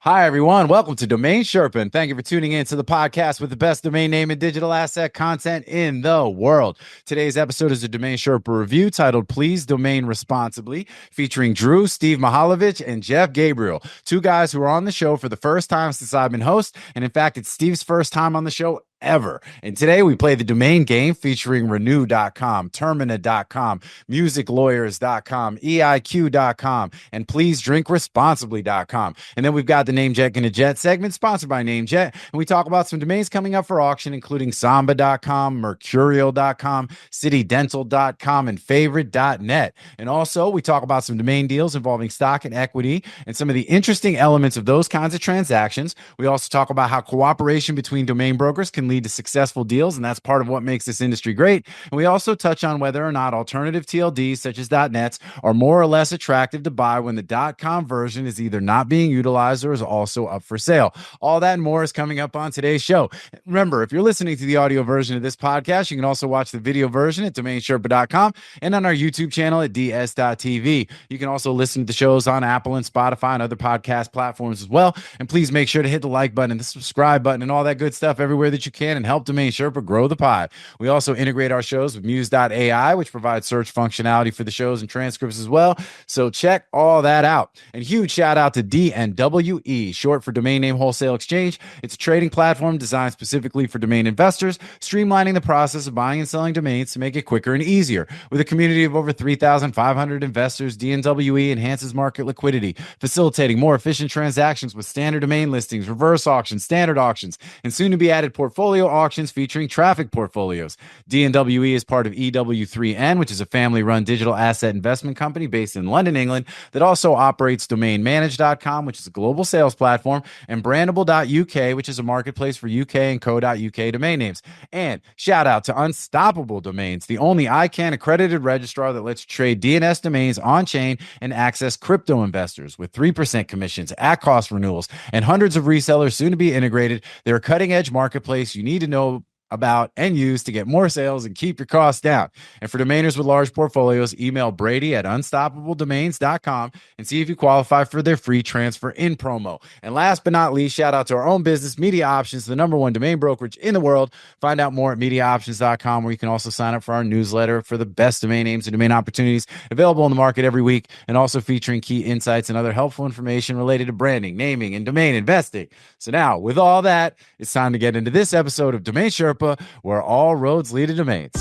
Hi, everyone. Welcome to DomainSherpa, and thank you for tuning in to the podcast with the best domain name and digital asset content in the world. Today's episode is a DomainSherpa review titled Please Domain Responsibly, featuring Drew, Steve Miholovich, and Jeff Gabriel, two guys who are on the show for the first time since I've been host, and in fact, it's Steve's first time on the show ever. And today we play the domain game featuring renew.com, termina.com, musiclawyers.com, eiq.com, and pleasedrinkresponsibly.com. And then we've got the NameJetGonnaJet segment sponsored by NameJet. And we talk about some domains coming up for auction, including samba.com, mercurial.com, citydental.com, and favorite.net. And also we talk about some domain deals involving stock and equity and some of the interesting elements of those kinds of transactions. We also talk about how cooperation between domain brokers can lead to successful deals, and that's part of what makes this industry great. And we also touch on whether or not alternative TLDs such as .nets are more or less attractive to buy when the .com version is either not being utilized or is also up for sale. All that and more is coming up on today's show. Remember, if you're listening to the audio version of this podcast, you can also watch the video version at DomainSherpa.com and on our YouTube channel at ds.tv. You can also listen to the shows on Apple and Spotify and other podcast platforms as well. And please make sure to hit the like button and the subscribe button and all that good stuff everywhere that you can and help DomainSherpa grow the pie. We also integrate our shows with Muse.ai, which provides search functionality for the shows and transcripts as well. So check all that out. And huge shout out to DNWE, short for Domain Name Wholesale Exchange. It's a trading platform designed specifically for domain investors, streamlining the process of buying and selling domains to make it quicker and easier. With a community of over 3,500 investors, DNWE enhances market liquidity, facilitating more efficient transactions with standard domain listings, reverse auctions, standard auctions, and soon to be added portfolio auctions featuring traffic portfolios. DNWE is part of EW3N, which is a family-run digital asset investment company based in London, England, that also operates DomainManage.com, which is a global sales platform, and Brandable.uk, which is a marketplace for UK and Co.uk domain names. And shout out to Unstoppable Domains, the only ICANN accredited registrar that lets you trade DNS domains on-chain and access crypto investors. With 3% commissions, at-cost renewals, and hundreds of resellers soon to be integrated, they're a cutting-edge marketplace you need to know about and use to get more sales and keep your costs down. And for domainers with large portfolios, email Brady at unstoppabledomains.com and see if you qualify for their free transfer in promo. And last but not least, shout out to our own business, MediaOptions, the #1 domain brokerage in the world. Find out more at MediaOptions.com, where you can also sign up for our newsletter for the best domain names and domain opportunities available in the market every week, and also featuring key insights and other helpful information related to branding, naming, and domain investing. So now, with all that, it's time to get into this episode of DomainSherpa, where all roads lead to domains.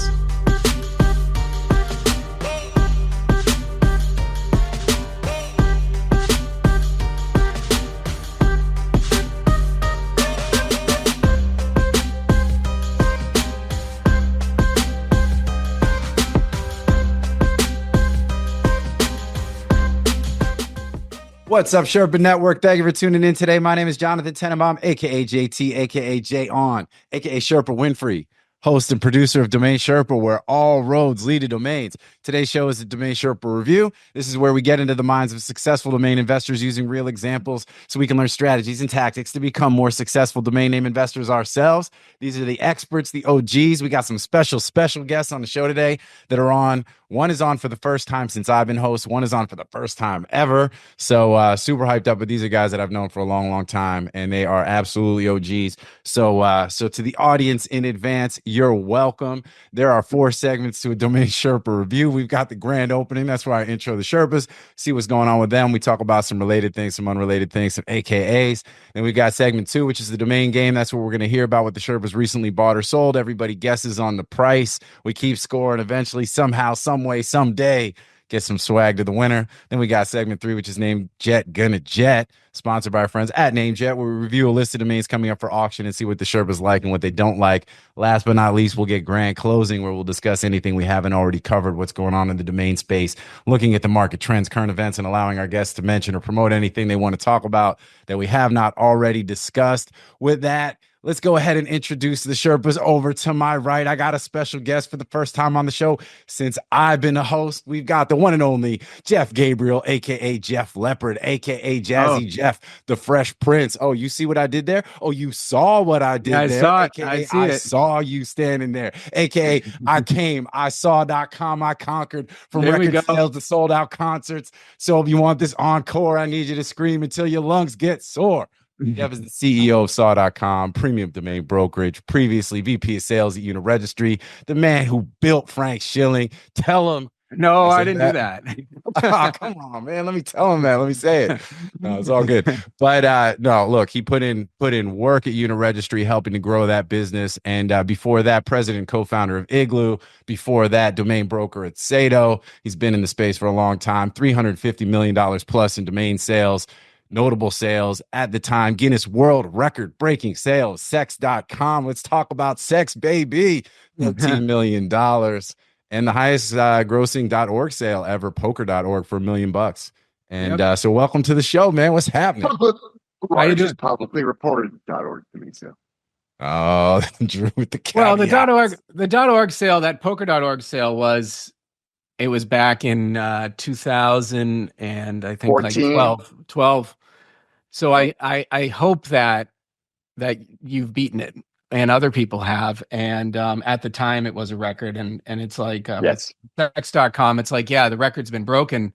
What's up, Sherpa Network? Thank you for tuning in today. My name is Jonathan Tenenbaum, aka JT, aka J On, aka Sherpa Winfrey, host and producer of DomainSherpa, where all roads lead to domains. Today's show is a DomainSherpa review. This is where we get into the minds of successful domain investors using real examples so we can learn strategies and tactics to become more successful domain name investors ourselves. These are the experts, the OGs. We got some special guests on the show today that are on. One is on for the first time since I've been host. One is on for the first time ever. So super hyped up, but these are guys that I've known for a long time, and they are absolutely OGs. So to the audience in advance, you're welcome. There are 4 segments to a DomainSherpa review. We've got the grand opening. That's where I intro the Sherpas, see what's going on with them. We talk about some related things, some unrelated things, some AKAs. Then we got segment 2, which is the domain game. That's where we're going to hear about what the Sherpas recently bought or sold. Everybody guesses on the price. We keep score, and eventually, somehow, some way, someday, get some swag to the winner. Then we got segment 3, which is NameJetGonnaJet, sponsored by our friends at NameJet, where we review a list of domains coming up for auction and see what the Sherpas like and what they don't like. Last but not least, we'll get grand closing, where we'll discuss anything we haven't already covered, what's going on in the domain space, looking at the market trends, current events, and allowing our guests to mention or promote anything they want to talk about that we have not already discussed. With that, let's go ahead and introduce the Sherpas. Over to my right, I got a special guest for the first time on the show since I've been a host. We've got the one and only Jeff Gabriel, aka Jeff Leopard, aka Jazzy Jeff, the Fresh Prince. Oh, you see what I did there? Oh, you saw what I did there? Saw it. AKA, I saw you standing there. AKA, I came, I saw.com, I conquered from record sales to sold out concerts. So if you want this encore, I need you to scream until your lungs get sore. Jeff is the CEO of saw.com, premium domain brokerage, previously VP of sales at Uniregistry, the man who built Frank Schilling. Tell him. No, I didn't do that. Oh, come on, man. Let me tell him that. Let me say it. No, it's all good. But no, look, he put in work at Uniregistry, helping to grow that business. And before that, president and co-founder of Igloo. Before that, domain broker at Sato. He's been in the space for a long time, $350 million plus in domain sales. Notable sales at the time, Guinness World Record breaking sales, sex.com. Let's talk about sex, baby. $13 million. And the highest grossing .org sale ever, poker.org, for $1 million. And so welcome to the show, man. What's happening? Just publicly reported .org to me, so. Oh, Drew with the caveats. Well, the .org sale, that poker.org sale was back in 2000 and I think 14. like 12. So I hope that you've beaten it and other people have. And at the time it was a record, and it's like sex.com, it's like, yeah, the record's been broken.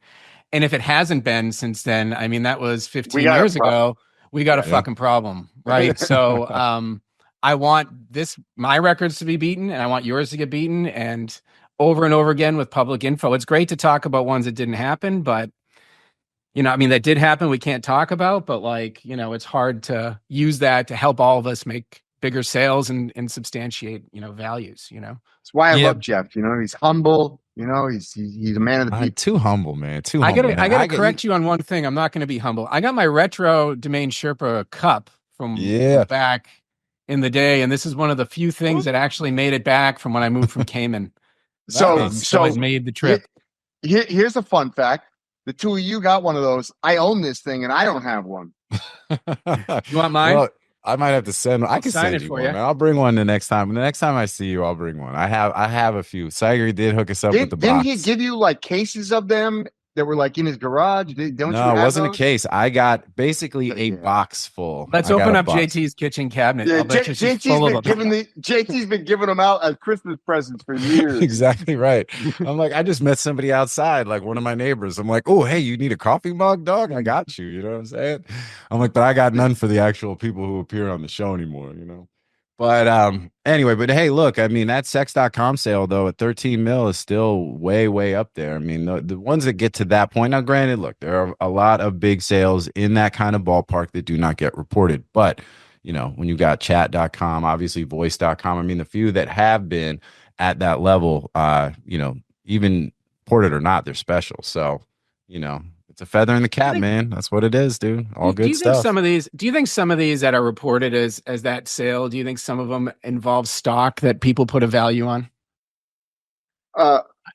And if it hasn't been since then, I mean, that was 15 years ago. We got a fucking problem, right? So I want my records to be beaten, and I want yours to get beaten, and over again with public info. It's great to talk about ones that didn't happen, but I mean, that did happen, we can't talk about, but like, it's hard to use that to help all of us make bigger sales and substantiate, values, That's why I love Jeff. He's humble, he's a man of the people. Too humble, man. Too I humble. I gotta correct you on one thing. I'm not going to be humble. I got my retro DomainSherpa cup from back in the day, and this is one of the few things that actually made it back from when I moved from Cayman. So I made the trip. Here's a fun fact. The two of you got one of those. I own this thing and I don't have one. You want mine? Well, I might have to send. I can send you one, man. I'll bring one the next time. The next time I see you, I'll bring one. I have a few. Saiger did hook us up with the box. Didn't he give you like cases of them that were like in his garage? No, it wasn't a case. I got basically a box full. Let's open up JT's kitchen cabinet. Yeah, JT's been giving them out as Christmas presents for years. Exactly right. I'm like, I just met somebody outside, like one of my neighbors. I'm like, oh, hey, you need a coffee mug, dog? I got you. You know what I'm saying? I'm like, but I got none for the actual people who appear on the show anymore, But anyway, but hey, look, I mean, that sex.com sale, though, at 13 mil is still way up there. I mean, the ones that get to that point, now, granted, look, there are a lot of big sales in that kind of ballpark that do not get reported. But, when you got chat.com, obviously voice.com, I mean, the few that have been at that level, even reported or not, they're special. So, it's a feather in the cap, man. That's what it is, dude. All good stuff. Do you think some of these that are reported as that sale, do you think some of them involve stock that people put a value on?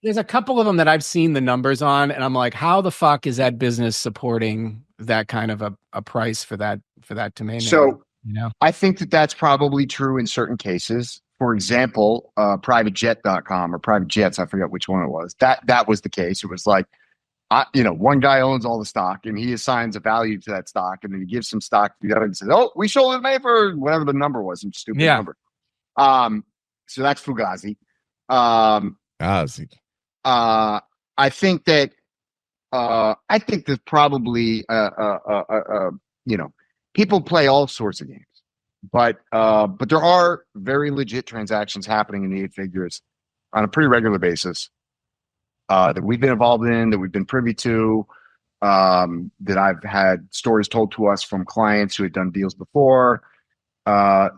There's a couple of them that I've seen the numbers on, and I'm like, how the fuck is that business supporting that kind of a price for that domain name? So, I think that's probably true in certain cases. For example, privatejet.com or private jets, I forget which one it was. That was the case. It was like, one guy owns all the stock and he assigns a value to that stock, and then he gives some stock to the other and says, "Oh, we sold it May for whatever the number was, some stupid number." So that's Fugazi. I think that there's probably people play all sorts of games, but there are very legit transactions happening in the 8 figures on a pretty regular basis. That we've been involved in, that we've been privy to, that I've had stories told to us from clients who had done deals before, that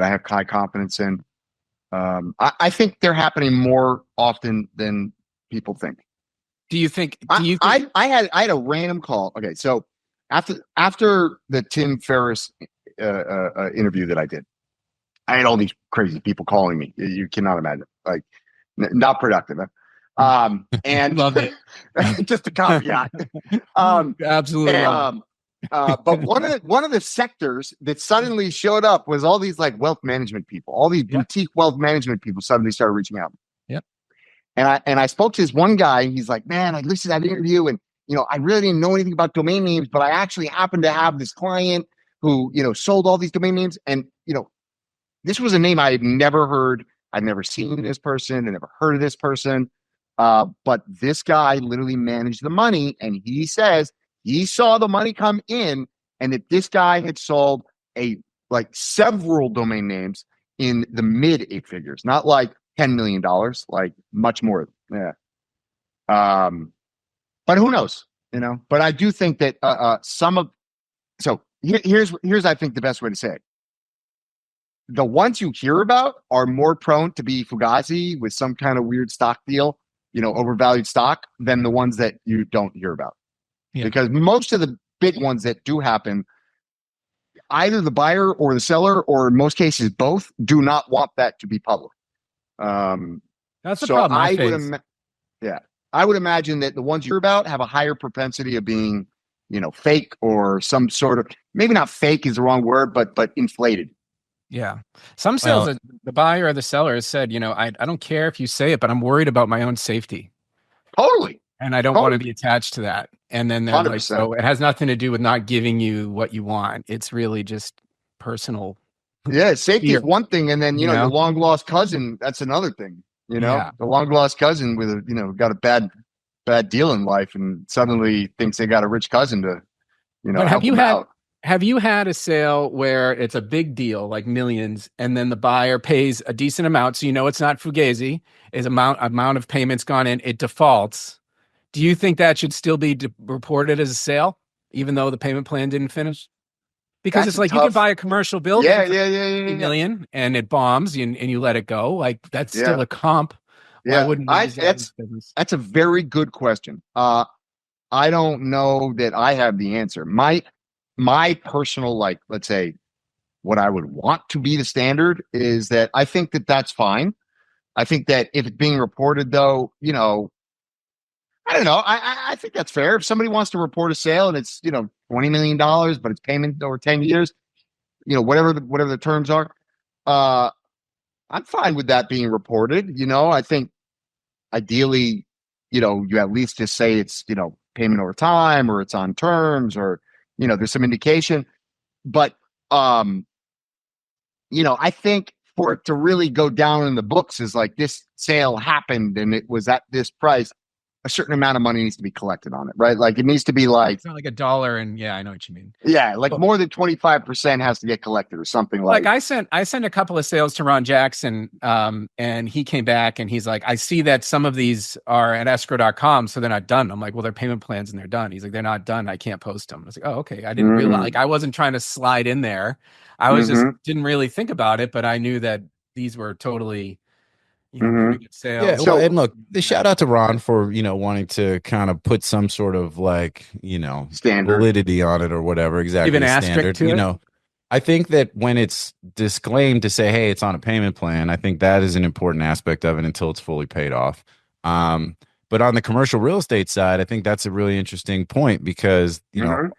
I have high confidence in. I think they're happening more often than people think. Do you think? I had a random call. Okay, so after the Tim Ferriss interview that I did, I had all these crazy people calling me. You cannot imagine, like, not productive. And love it. Just a caveat. Absolutely. But one of the sectors that suddenly showed up was all these like wealth management people. All these boutique wealth management people suddenly started reaching out. Yep. And I spoke to this one guy, and he's like, "Man, I listened to that interview, and I really didn't know anything about domain names, but I actually happened to have this client who sold all these domain names, and this was a name I had never heard. I'd never seen this person. I never heard of this person. But this guy literally managed the money, and he says he saw the money come in, and that this guy had sold several domain names in the mid 8 figures, not like $10 million, like much more. Yeah. But who knows? But I do think that here's I think the best way to say it. The ones you hear about are more prone to be fugazi with some kind of weird stock deal, overvalued stock, than the ones that you don't hear about. Yeah. Because most of the big ones that do happen, either the buyer or the seller, or in most cases both, do not want that to be public. That's the problem. I would imagine that the ones you hear about have a higher propensity of being, fake, or some sort of, maybe not fake is the wrong word, but inflated. Yeah. Some sales, the buyer or the seller has said, I don't care if you say it, but I'm worried about my own safety. Totally. And I don't want to be attached to that. And then they're 100%. Like, so it has nothing to do with not giving you what you want. It's really just personal. Yeah. Safety is one thing. And then, your long lost cousin, that's another thing. The long lost cousin with got a bad deal in life, and suddenly thinks they got a rich cousin to, but have you had a sale where it's a big deal, like millions, and then the buyer pays a decent amount, so it's not fugazi, is amount of payments gone in, it defaults? Do you think that should still be reported as a sale, even though the payment plan didn't finish? Because it's like you can buy a commercial building for $1 million and it bombs and you let it go. Like that's still a comp. Yeah, that's a very good question. I don't know that I have the answer. My personal, let's say, what I would want to be the standard is that I think that that's fine. I think that if it's being reported, though, I don't know. I think that's fair. If somebody wants to report a sale and it's, $20 million, but it's payment over 10 years, whatever the terms are, I'm fine with that being reported. I think ideally, you at least just say it's, payment over time, or it's on terms, or, there's some indication. But, I think for it to really go down in the books is like this sale happened and it was at this price, a certain amount of money needs to be collected on it, right? Like it needs to be like, it's not like $1, and I know what you mean. Yeah, like more than 25% has to get collected, or something like. I sent a couple of sales to Ron Jackson, and he came back and he's like, I see that some of these are at escrow.com, so they're not done. I'm like, well, they're payment plans and they're done. He's like, they're not done. I can't post them. I was like, oh, okay. I didn't realize, I wasn't trying to slide in there. I was just didn't really think about it, but I knew that these were totally. Pretty good sales. Yeah, well, and look, the shout out to Ron for wanting to kind of put some sort of standard validity on it or whatever. Exactly, even asterisk to it. I think that when it's disclaimed to say, hey, it's on a payment plan, I think that is an important aspect of it until it's fully paid off. But on the commercial real estate side, I think that's a really interesting point, because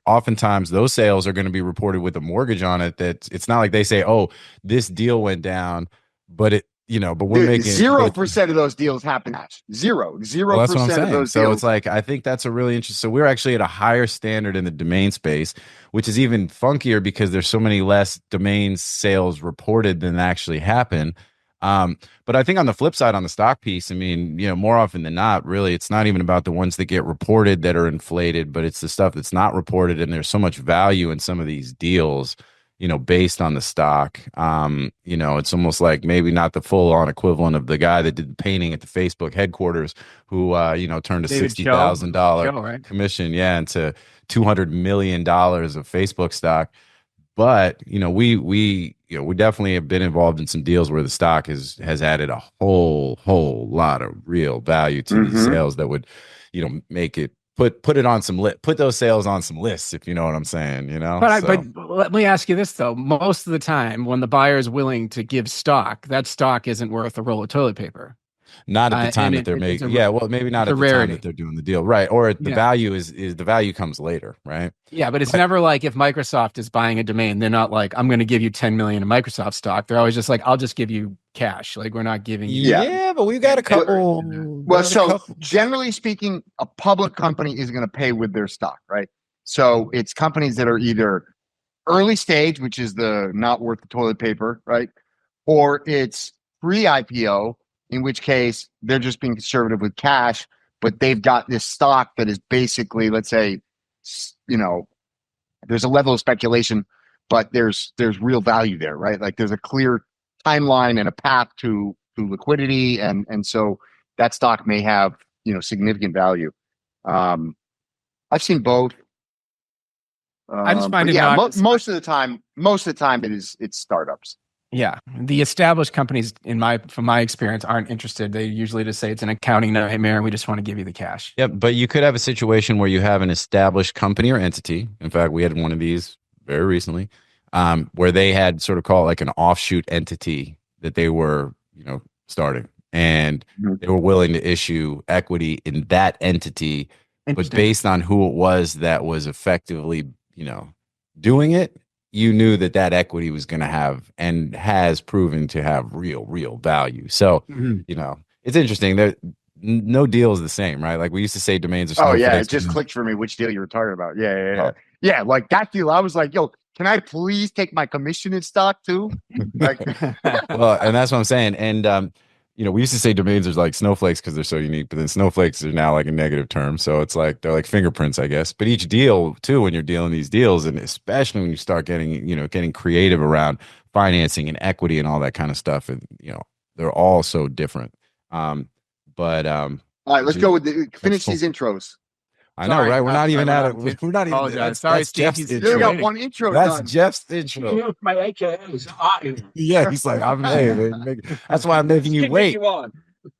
oftentimes those sales are going to be reported with a mortgage on it. That it's not like they say, oh, this deal went down, but it. But we're making 0% of those deals happen. 0% of those deals. So it's like, I think that's a really interesting. So we're actually at a higher standard in the domain space, which is even funkier because there's so many less domain sales reported than actually happen. But I think on the flip side, on the stock piece, more often than not, really, it's not even about the ones that get reported that are inflated, but it's the stuff that's not reported. And there's so much value in some of these deals, based on the stock. It's almost like maybe not the full on equivalent of the guy that did the painting at the Facebook headquarters who, turned a $60,000 commission, into $200 million of Facebook stock. But, we definitely have been involved in some deals where the stock has added a whole lot of real value to these sales that would, make it, put it on put those sales on some lists, if you know what I'm saying, But let me ask you this though. Most of the time when the buyer is willing to give stock, that stock isn't worth a roll of toilet paper. Not at the time and that they're it's making. Yeah, well, maybe not a at the rarity. time that they're doing the deal, right? Or the Yeah. value is the value comes later, right? Yeah, but it's never like if Microsoft is buying a domain, they're not like, I'm going to give you 10 million in Microsoft stock. They're always just like, I'll just give you cash. Like, we're not giving you. Yeah, but we've got a couple. Well, so generally speaking, a public company is going to pay with their stock, right? So it's companies that are either early stage, which is the not worth the toilet paper, right? Or it's pre-IPO, in which case they're just being conservative with cash, but they've got this stock that is basically, let's say, you know, there's a level of speculation, but there's real value there, right? Like there's a clear timeline and a path to liquidity, and so that stock may have, you know, significant value. I've seen both. I just find it most of the time it's startups. Yeah, the established companies, from my experience, aren't interested. They usually just say it's an accounting nightmare, and we just want to give you the cash. Yeah, but you could have a situation where you have an established company or entity. In fact, we had one of these very recently, where they had sort of called like an offshoot entity that they were, you know, starting, and they were willing to issue equity in that entity, but based on who it was that was effectively, you know, doing it, you knew that equity was going to have and has proven to have real value. So, you know, it's interesting that no deal is the same, right? Like we used to say domains are snowflakes. Oh yeah, it just clicked for me which deal you were talking about. Yeah, like that deal. I was like, yo, can I please take my commission in stock too? Like, well, and that's what I'm saying. And you know, we used to say domains are like snowflakes because they're so unique, but then snowflakes are now like a negative term. So it's like they're like fingerprints, I guess. But each deal too, when you're dealing these deals, and especially when you start getting, you know, getting creative around financing and equity and all that kind of stuff, and you know, they're all so different. All right, let's go with finish these intros. I know, right? We're not even at it. We're not even. Sorry, that's Jeff's You intro. got one intro. That's done. Jeff's intro. My AKAs. Yeah, he's like, I'm that's why I'm making you wait.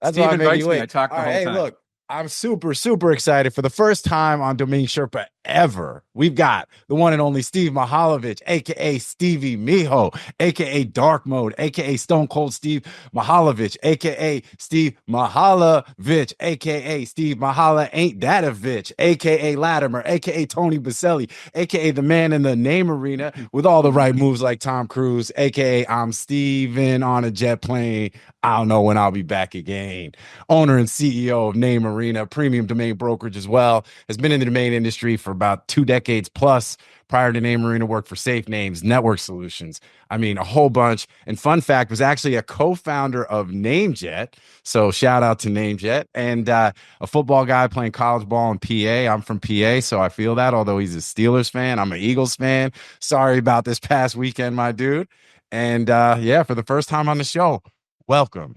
That's why I'm making you wait. I talk the whole time. Look, I'm super excited for the first time on DomainSherpa ever. We've got the one and only Steve Miholovich, aka Stevie Miho, aka Dark Mode, aka Stone Cold Steve Miholovich, aka Steve Miholovich, aka Steve Mihala Ain't That a Vitch, aka Latimer, aka Tony Baselli, aka the man in the name arena with all the right moves like Tom Cruise, aka I'm Steven on a jet plane. I don't know when I'll be back again. Owner and CEO of Name Arena, premium domain brokerage as well. Has been in the domain industry for about 2 decades plus. Prior to Name Arena, worked for Safe Names, Network Solutions. I mean, a whole bunch. And fun fact, was actually a co-founder of NameJet. So shout out to NameJet. And a football guy playing college ball in PA. I'm from PA, so I feel that. Although he's a Steelers fan, I'm an Eagles fan. Sorry about this past weekend, my dude. And yeah, for the first time on the show, welcome.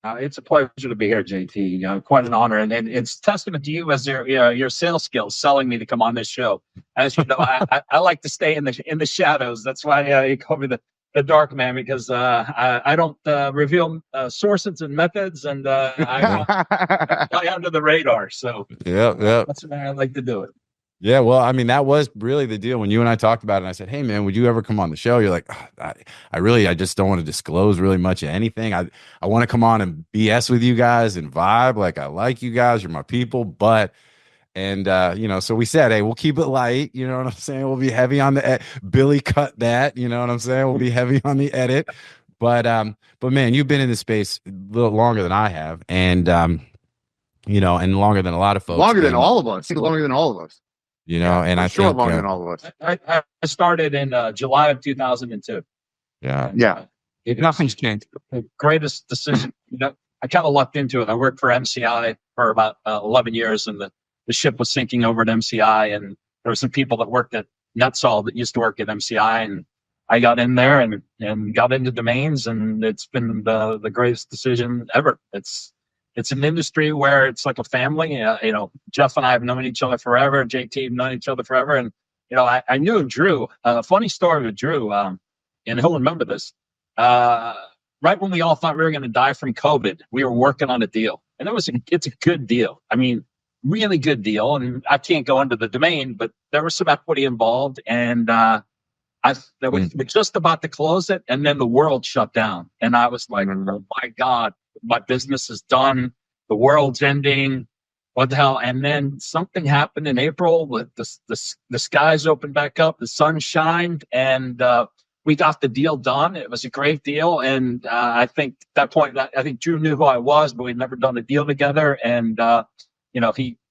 It's a pleasure to be here, JT. Quite an honor, and it's testament to you as your sales skills, selling me to come on this show. As you know, I like to stay in the shadows. That's why you call me the dark man, because I don't reveal sources and methods, and I fly under the radar. So yeah, that's why I like to do it. Yeah, well, I mean, that was really the deal when you and I talked about it. And I said, "Hey, man, would you ever come on the show?" You're like, oh, I just don't want to disclose really much of anything. I want to come on and BS with you guys and vibe. Like, I like you guys. You're my people. But, and, you know, so we said, hey, we'll keep it light. You know what I'm saying? We'll be heavy on the Billy cut that. You know what I'm saying? We'll be heavy on the edit. But man, you've been in this space a little longer than I have. And, you know, and longer than a lot of folks. Longer than all of us. Longer than all of us. You know, and I think longer than all of us. I started in July of 2002. Yeah. Nothing's changed. The greatest decision. You know, I kind of lucked into it. I worked for MCI for about 11 years, and the ship was sinking over at MCI, and there were some people that worked at NetSol that used to work at MCI, and I got in there and got into domains, and it's been the greatest decision ever. It's an industry where it's like a family. You know, Jeff and I have known each other forever. JT have known each other forever. And, you know, I knew Drew. Funny story with Drew, and he'll remember this. Right when we all thought we were going to die from COVID, we were working on a deal. And it's a good deal. I mean, really good deal. And I can't go into the domain, but there was some equity involved. And we're just about to close it. And then the world shut down. And I was like, oh my God. my business is done. The world's ending. What the hell? And then something happened in April. The skies opened back up. The sun shined, and we got the deal done. It was a great deal. And I think at that point, I think Drew knew who I was, but we'd never done a deal together. And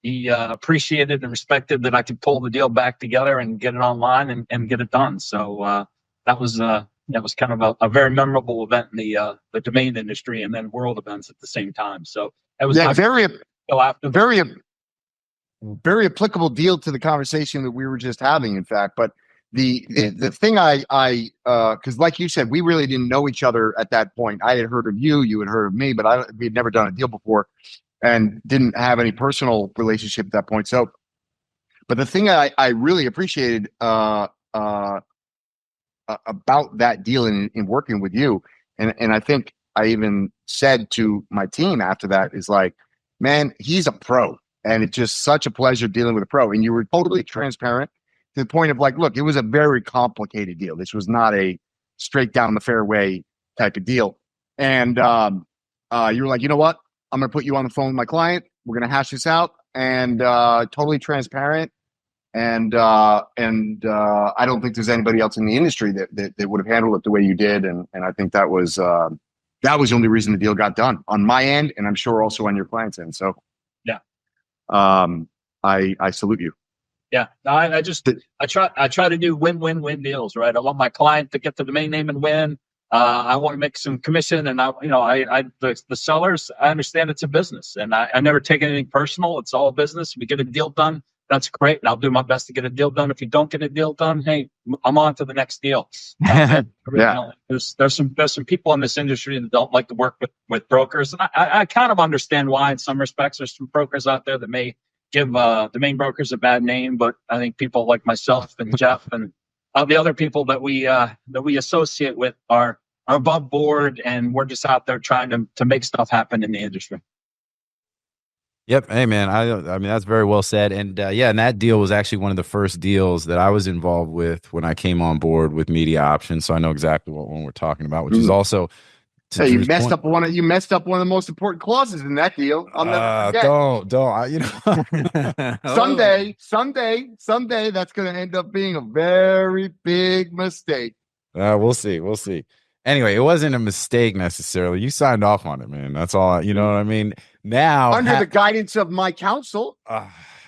he appreciated and respected that I could pull the deal back together and get it online and get it done. So that was kind of a very memorable event in the domain industry, and then world events at the same time. So it was very applicable deal to the conversation that we were just having, in fact. But the thing because like you said, we really didn't know each other at that point. I had heard of you, you had heard of me, but we had never done a deal before and didn't have any personal relationship at that point. So, but the thing I really appreciated about that deal in working with you, and I think I even said to my team after that, is like, man, he's a pro. And it's just such a pleasure dealing with a pro. And you were totally transparent to the point of like, look, it was a very complicated deal. This was not a straight down the fairway type of deal. And you were like, you know what? I'm going to put you on the phone with my client. We're going to hash this out, and totally transparent. And I don't think there's anybody else in the industry that would have handled it the way you did. And I think that was the only reason the deal got done on my end, and I'm sure also on your client's end. So yeah, I salute you. Yeah, I try to do win-win-win deals, right? I want my client to get the domain name and win. I want to make some commission, and the sellers, I understand it's a business, and I never take anything personal. It's all business. We get a deal done, that's great, and I'll do my best to get a deal done. If you don't get a deal done, hey, I'm on to the next deal. Yeah. There's some people in this industry that don't like to work with brokers, and I kind of understand why in some respects. There's some brokers out there that may give domain brokers a bad name, but I think people like myself and Jeff and the other people that we associate with are above board, and we're just out there trying to make stuff happen in the industry. Yep. Hey, man. I mean, that's very well said. And and that deal was actually one of the first deals that I was involved with when I came on board with MediaOptions. So I know exactly what one we're talking about, which is also. Hey, you messed up one of the most important clauses in that deal. I'll never forget. Someday, that's going to end up being a very big mistake. We'll see. Anyway, it wasn't a mistake necessarily. You signed off on it, man. That's all. You know what I mean? Now, under the guidance of my counsel.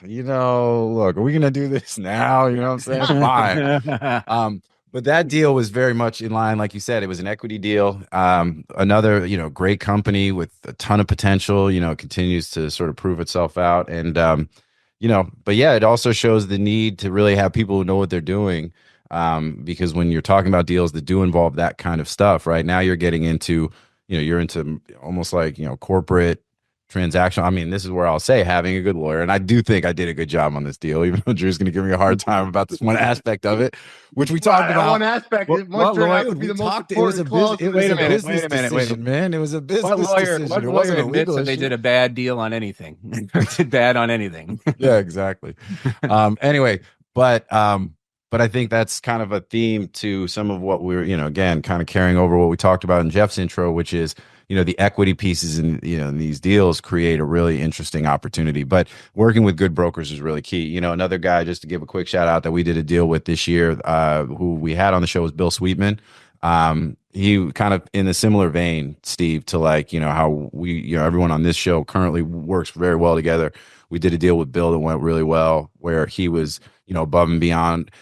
Look, are we going to do this now? You know what I'm saying? Fine. But that deal was very much in line, like you said. It was an equity deal. Another, great company with a ton of potential. Continues to sort of prove itself out, and but yeah, it also shows the need to really have people who know what they're doing. Because when you're talking about deals that do involve that kind of stuff, right now you're getting into, you're into almost like corporate transaction. I mean, this is where I'll say having a good lawyer, and I do think I did a good job on this deal, even though Drew's going to give me a hard time about this one aspect of it, which we talked about. One aspect. It was a business decision, man. It was a business decision. What lawyer admits that they did a bad deal on anything? Did bad on anything? Yeah, exactly. Anyway, but I think that's kind of a theme to some of what we're, again, kind of carrying over what we talked about in Jeff's intro, which is, the equity pieces in, in these deals create a really interesting opportunity. But working with good brokers is really key. Another guy, just to give a quick shout out, that we did a deal with this year, who we had on the show, was Bill Sweetman. He kind of in a similar vein, Steve, to like, how we, everyone on this show currently works very well together. We did a deal with Bill that went really well, where he was, above and beyond.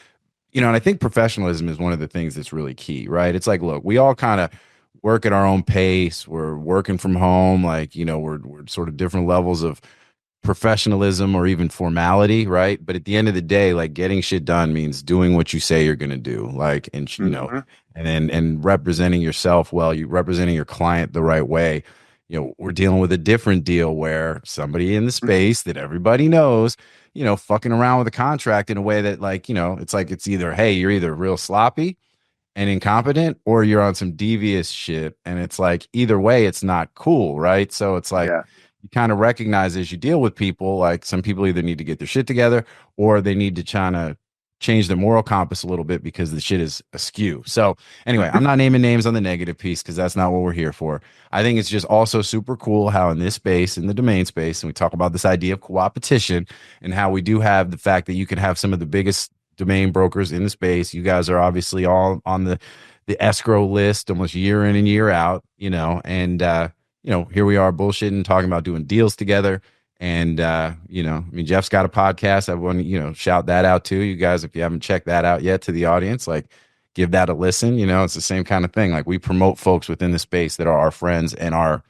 And I think professionalism is one of the things that's really key, right? It's like, look, we all kind of work at our own pace. We're working from home. Like, we're sort of different levels of professionalism or even formality, right? But at the end of the day, like, getting shit done means doing what you say you're going to do. Like, and, and representing yourself well, you representing your client the right way. We're dealing with a different deal where somebody in the space that everybody knows, fucking around with a contract in a way that, like, it's like, it's either, hey, you're either real sloppy and incompetent, or you're on some devious shit. And it's like, either way, it's not cool, right? So it's like, you kind of recognize as you deal with people, like, some people either need to get their shit together, or they need to kind of change their moral compass a little bit because the shit is askew. So anyway, I'm not naming names on the negative piece because that's not what we're here for. I think it's just also super cool how in this space, in the domain space, and we talk about this idea of co-opetition and how we do have the fact that you can have some of the biggest domain brokers in the space. You guys are obviously all on the escrow list almost year in and year out, and here we are bullshitting, talking about doing deals together. And Jeff's got a podcast. I want to, shout that out too. You guys, if you haven't checked that out yet, to the audience, like give that a listen. It's the same kind of thing. Like we promote folks within the space that are our friends and our,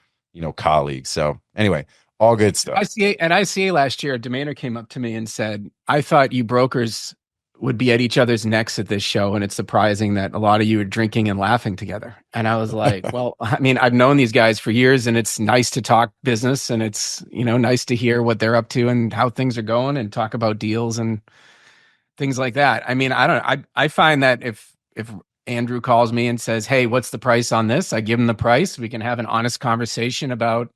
colleagues. So anyway, all good stuff. ICA last year, a domainer came up to me and said, I thought you brokers would be at each other's necks at this show, and it's surprising that a lot of you are drinking and laughing together. And I was like, well, I mean, I've known these guys for years, and it's nice to talk business, and it's, nice to hear what they're up to and how things are going and talk about deals and things like that. I mean, I find that if Andrew calls me and says, hey, what's the price on this? I give him the price. We can have an honest conversation about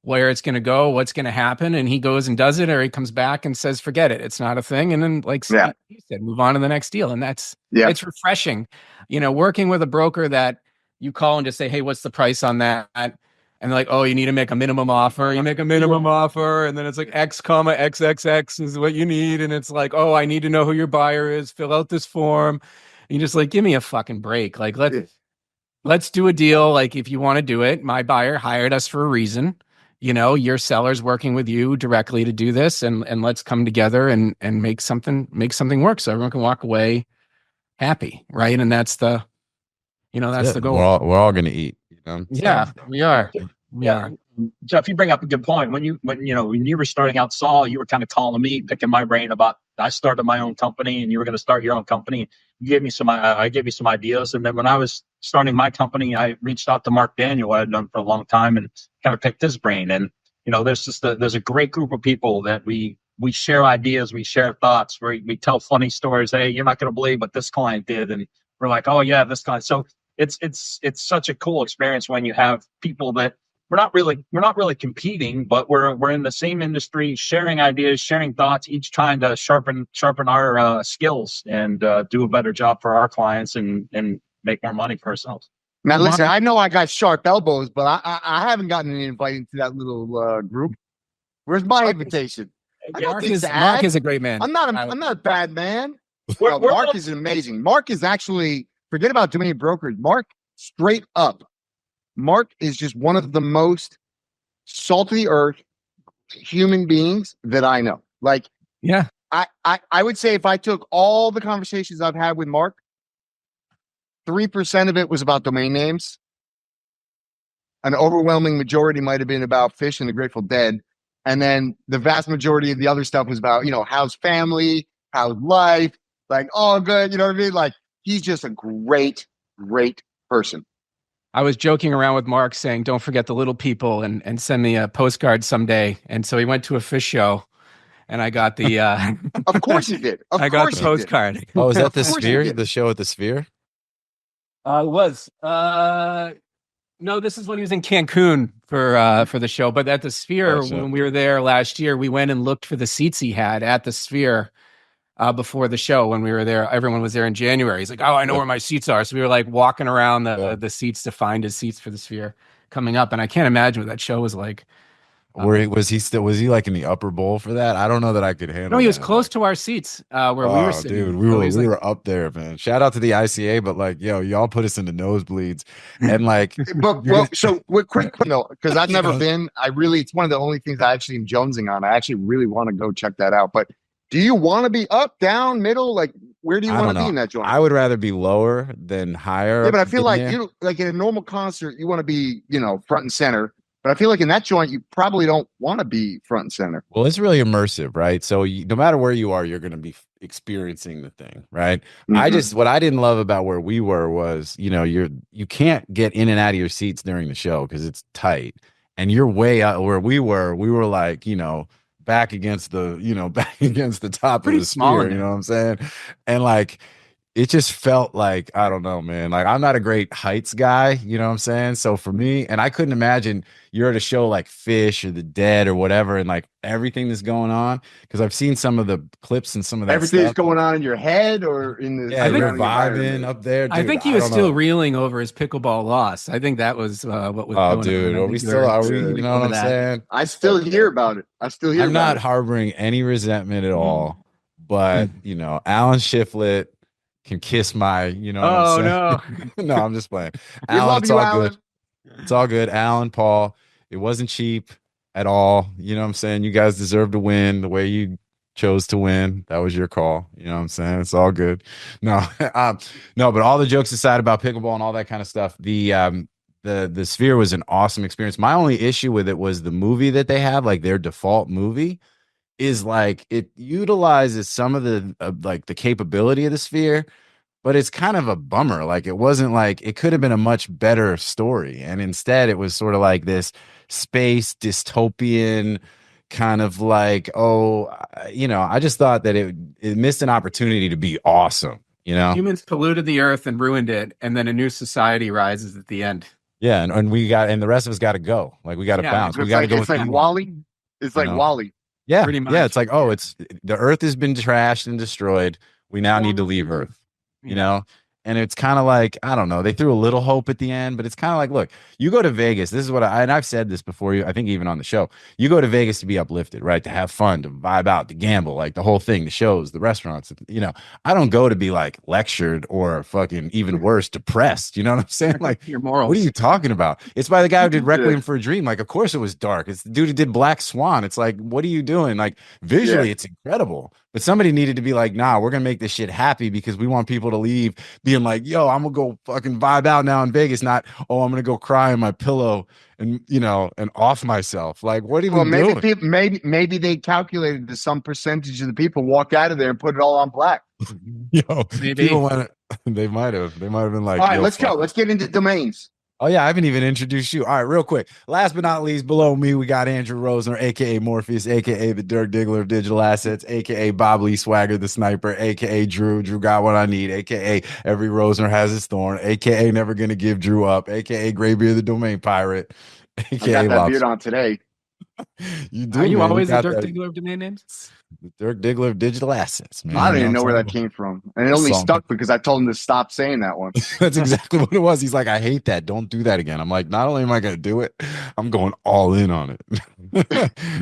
where it's going to go, what's going to happen, and he goes and does it, or he comes back and says, forget it, it's not a thing. And then, like he said, move on to the next deal. And it's refreshing, working with a broker that you call and just say, hey, what's the price on that? And they're like, oh, you need to make a minimum offer. You make a minimum offer, and then it's like X, XXX is what you need. And it's like, oh, I need to know who your buyer is. Fill out this form. And you just like, give me a fucking break. Like, let's do a deal. Like, if you want to do it, my buyer hired us for a reason. Your seller's working with you directly to do this, and let's come together and make something work so everyone can walk away happy, right? And that's the goal. We're all going to eat. Yeah, we are. Yeah. Jeff, you bring up a good point. When you were starting out, Saul, you were kind of calling me, picking my brain about, I started my own company and you were going to start your own company. You gave me I gave you some ideas. And then when I was starting my company, I reached out to Mark Daniel, I had known for a long time, and kind of picked his brain. And, there's a great group of people that we share ideas, we share thoughts, we tell funny stories. Hey, you're not going to believe what this client did. And we're like, oh yeah, this client. So it's such a cool experience when you have people that we're not really competing, but we're in the same industry, sharing ideas, sharing thoughts, each trying to sharpen our skills and do a better job for our clients and make more money for ourselves. Now, listen, I know I got sharp elbows, but I haven't gotten an invite into that little group. Where's my invitation? Mark is a great man. I'm not a bad man. Mark is amazing. Mark is actually, forget about domain brokers. Mark, straight up, Mark is just one of the most salt of the earth human beings that I know. Like, yeah, I would say if I took all the conversations I've had with Mark, 3% of it was about domain names. An overwhelming majority might have been about phish and the Grateful Dead. And then the vast majority of the other stuff was about, how's family, how's life, like all good. You know what I mean? Like, he's just a great, great person. I was joking around with Mark saying, don't forget the little people and send me a postcard someday. And so he went to a phish show and I got the... Of course he did. I got the postcard. Oh, was that the Sphere? The show at the Sphere? It was. No, this is when he was in Cancun for the show. But at the Sphere, when we were there last year, we went and looked for the seats he had at the Sphere before the show. When we were there, everyone was there in January. He's like, oh, I know where my seats are. So we were like walking around the seats to find his seats for the Sphere coming up. And I can't imagine what that show was like. Was he like in the upper bowl for that? I don't know that I could handle. No, he was close to our seats where we were sitting. Dude, we were up there, man. Shout out to the ICA, but like, y'all put us into nosebleeds and like. So quick note, because I've never been. It's one of the only things I actually am jonesing on. I actually really want to go check that out. But do you want to be up, down, middle? Like, where do you want to be in that joint? I would rather be lower than higher. Yeah, but I feel like like in a normal concert, you want to be, front and center. But I feel like in that joint, you probably don't want to be front and center. Well, it's really immersive, right? So no matter where you are, you're going to be experiencing the thing, right? Mm-hmm. What I didn't love about where we were was, you can't get in and out of your seats during the show because it's tight. And you're way out where we were like, back against the top of the Sphere, you know what I'm saying? And like, it just felt like, I don't know, man. Like, I'm not a great heights guy, you know what I'm saying? So for me, and I couldn't imagine you're at a show like Phish or The Dead or whatever, and like everything that's going on, because I've seen some of the clips and some of that Everything's stuff. going on in your head or in the Yeah, you're surrounding vibing environment? up there. Dude, I think he I was don't still know. reeling over his pickleball loss. I think that was what was Oh, going dude, on. I are we think still? Are we? reeling You know what over I'm that. saying? I still hear about it. I still hear I'm about not it. harboring any resentment at all, but you know, Alan Shiflett can kiss my, you know what I'm Oh saying? no. No, I'm just playing. We Alan, love it's you, all Alan. good. It's all good. Alan, Paul, it wasn't cheap at all. You know what I'm saying? You guys deserve to win the way you chose to win. That was your call. You know what I'm saying? It's all good. No, no, but all the jokes aside about pickleball and all that kind of stuff, the Sphere was an awesome experience. My only issue with it was the movie that they have, like their default movie is like it utilizes some of the like the capability of the Sphere, but it's kind of a bummer. Like it wasn't like it could have been a much better story, and instead it was sort of like this space dystopian kind of like, you know, I just thought that it missed an opportunity to be awesome, you know. Humans polluted the earth and ruined it, and then a new society rises at the end. Yeah, and the rest of us got to go. Like we got to Yeah, bounce. We It's got to like, go it's with like Elon, Wally. It's you like know? Wally. Yeah, Pretty yeah. much. It's like, oh, it's the Earth has been trashed and destroyed. We now need to leave Earth. You Yeah. know, and it's kind of like, I don't know. They threw a little hope at the end, but it's kind of like, look, you go to Vegas. This is what and I've said this before. I think even on the show, you go to Vegas to be uplifted, right? To have fun, to vibe out, to gamble, like the whole thing, the shows, the restaurants. You know, I don't go to be like lectured or fucking even worse, depressed. You know what I'm saying? Like, Your morals. what are you talking about? It's by the guy who did Yeah. Requiem for a Dream. Like, of course it was dark. It's the dude who did Black Swan. It's like, what are you doing? Like, visually, it's incredible. But somebody needed to be like, nah, we're gonna make this shit happy because we want people to leave being like, yo, I'm gonna go fucking vibe out now in Vegas. Not, oh, I'm gonna go cry on my pillow and you know and off myself. Like, what are you doing? Maybe they calculated that some percentage of the people walk out of there and put it all on black. Yo, Maybe. people want they might have been like, All right, yo, let's fuck go. Let's get into domains. Oh, yeah, I haven't even introduced you. All right, real quick. Last but not least, below me, we got Andrew Rosner, a.k.a. Morpheus, a.k.a. the Dirk Diggler of digital assets, a.k.a. Bob Lee Swagger, the sniper, a.k.a. Drew. Drew got what I need, a.k.a. every Rosner has his thorn, a.k.a. never going to give Drew up, a.k.a. Graybeard, the domain pirate, a.k.a. I got that beard on today. You do, Are you man. always You a got Dirk that- Diggler of domain names? The Dirk Diggler of digital assets, man. I don't You even know where what I'm that saying? came from. And it only Song. stuck because I told him to stop saying that one. That's exactly what it was. He's like, I hate that. Don't do that again. I'm like, not only am I going to do it, I'm going all in on it.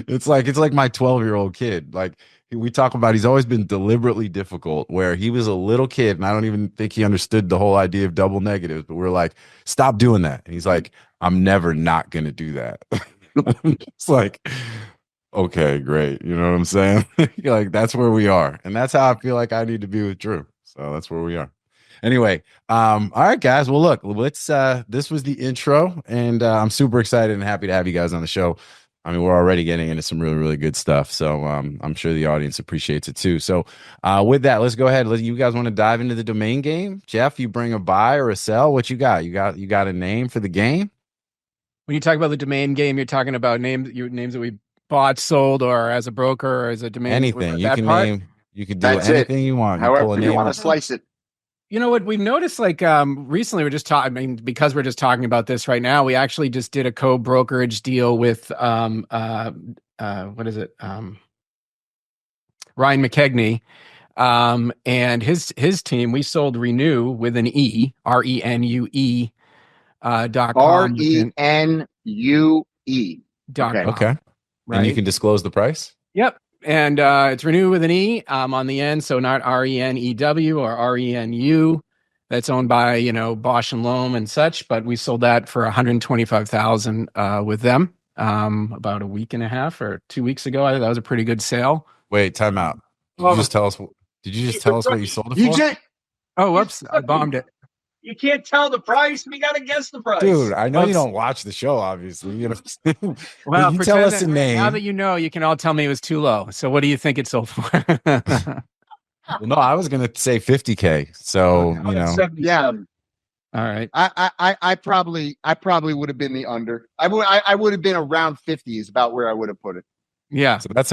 It's like my 12-year-old kid. Like we talk about, he's always been deliberately difficult where he was a little kid and I don't even think he understood the whole idea of double negatives, but we're like, stop doing that. And he's like, I'm never not going to do that. It's like, okay, great. You know what I'm saying? Like that's where we are. And that's how I feel like I need to be with Drew. So that's where we are. Anyway, all right, guys. Well, look, let's this was the intro, and I'm super excited and happy to have you guys on the show. I mean, we're already getting into some really, really good stuff. So I'm sure the audience appreciates it too. So with that, let's go ahead. You guys want to dive into the domain game? Jeff, you bring a buy or a sell. What you got? You got a name for the game? When you talk about the domain game, you're talking about names that we bought, sold, or as a broker, or as a domain. Anything you can name. You can do That's anything you want. You pull However a you name want up. to slice it. You know what we've noticed? Like recently, we're just talking. I mean, because we're just talking about this right now, we actually just did a co-brokerage deal with what is it? Ryan McKegney, and his team. We sold Renew with an E, RENUE .com. RENUE. Okay. Right. And you can disclose the price? Yep. And it's Renew with an E on the end, so not RENEW or RENU. That's owned by Bosch and Loam and such. But we sold that for $125,000 with them about a week and a half or 2 weeks ago. I thought that was a pretty good sale. Wait, time out. Did you just tell us what you sold it for? Oh, whoops! I bombed it. You can't tell the price. We got to guess the price. Dude, I know you Oops. don't watch the show, obviously. You know, Well, you tell pretend us that a name. now that you know, you can all tell me it was too low. So what do you think it sold for? Well, no, I was gonna say 50K. So you know, 77. All right. I probably would have been the under. I would have been around 50 is about where I would have put it. Yeah. so that's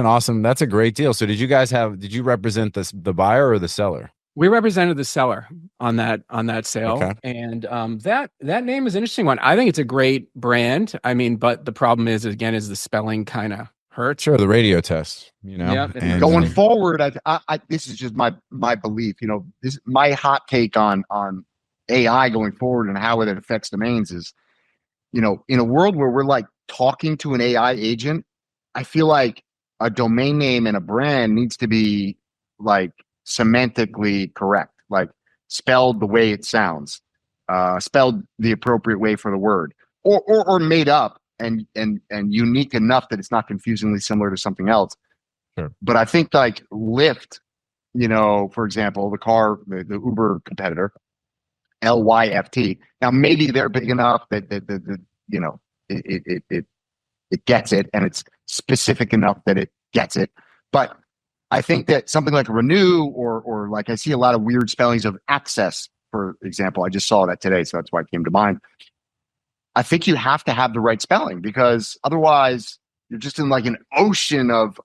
a great deal. So did you represent the buyer or the seller? We represented the seller on that sale, Okay. and that name is an interesting one. I think it's a great brand. I mean, but the problem is the spelling kind of hurts. Sure, the radio test, you know. Yeah, and Going forward, I this is just my belief. You know, this my hot take on AI going forward and how it affects domains is, you know, in a world where we're like talking to an AI agent, I feel like a domain name and a brand needs to be like semantically correct, like spelled the way it sounds, spelled the appropriate way for the word, or made up and unique enough that it's not confusingly similar to something else. Sure. But I think like Lyft, you know, for example, the Uber competitor, LYFT. Now maybe they're big enough that you know it gets it, and it's specific enough that it gets it. But I think that something like Renew or like I see a lot of weird spellings of access, for example. I just saw that today, so that's why it came to mind. I think you have to have the right spelling, because otherwise you're just in like an ocean of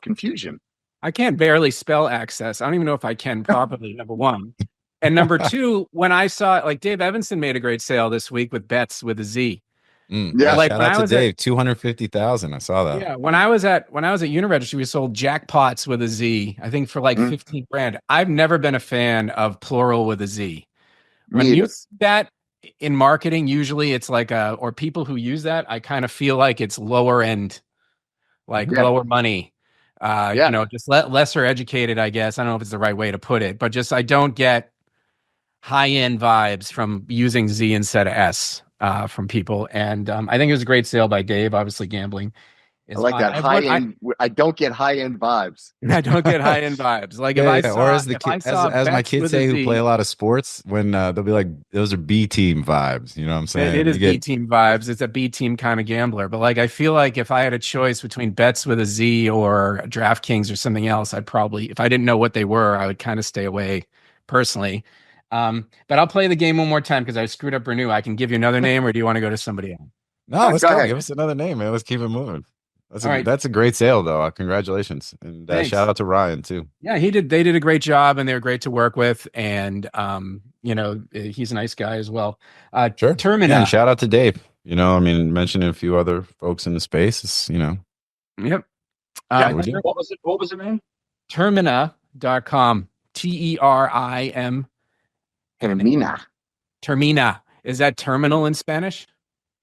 confusion. I can't barely spell access. I don't even know if I can properly, number one. And number two, when I saw like Dave Evanson made a great sale this week with bets with a Z. Yeah, like shout when out I to was Dave, 250,000. I saw that. Yeah, when I was at Uniregistry, we sold jackpots with a Z. I think for like 15 grand. I've never been a fan of plural with a Z. When you use that in marketing, usually it's like or people who use that, I kind of feel like it's lower end, like lower money. You know, just lesser educated, I guess. I don't know if it's the right way to put it, but just I don't get high-end vibes from using Z instead of S from people. And I think it was a great sale by Dave, obviously gambling. I like that high-end. I don't get high-end vibes. I don't get high-end vibes. Like if I saw, or as my kids say who play a lot of sports, when they'll be like, those are B team vibes. You know what I'm saying? It is B team vibes. It's a B team kind of gambler. But like I feel like if I had a choice between bets with a Z or DraftKings or something else, I'd probably, if I didn't know what they were, I would kind of stay away personally. But I'll play the game one more time because I screwed up Renew. I can give you another name, or do you want to go to somebody else? No, let's go. Give us another name, man. Let's keep it moving. That's a great sale, though. Congratulations, and shout out to Ryan too. Yeah, they did a great job, and they were great to work with, and you know, he's a nice guy as well. Sure. Termina. Yeah, and shout out to Dave. You know, I mean, mentioning a few other folks in the space. It's, you know. Yep. What was it? What was the name? Termina.com. TERIM. Termina. Is that terminal in Spanish?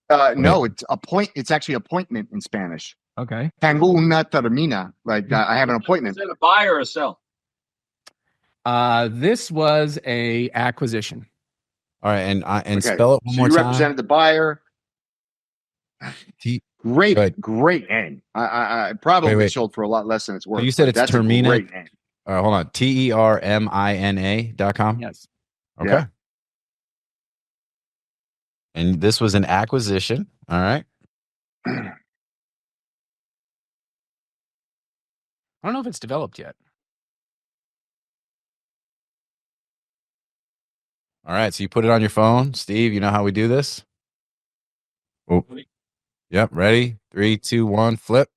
No, it's actually appointment in Spanish. Okay. Tengo una termina. Like I have an appointment. Is it a buy or a sell? This was a acquisition. All right, and okay. Spell it one more you time. Represented the buyer. Great name. I probably sold for a lot less than it's worth. So you said it's Termina. Great name. All right, hold on. TERMINA.com. Yes. Okay. Yeah. And this was an acquisition. All right. I don't know if it's developed yet. All right. So you put it on your phone. Steve, you know how we do this? Oh. Yep. Ready? 3, 2, 1, flip.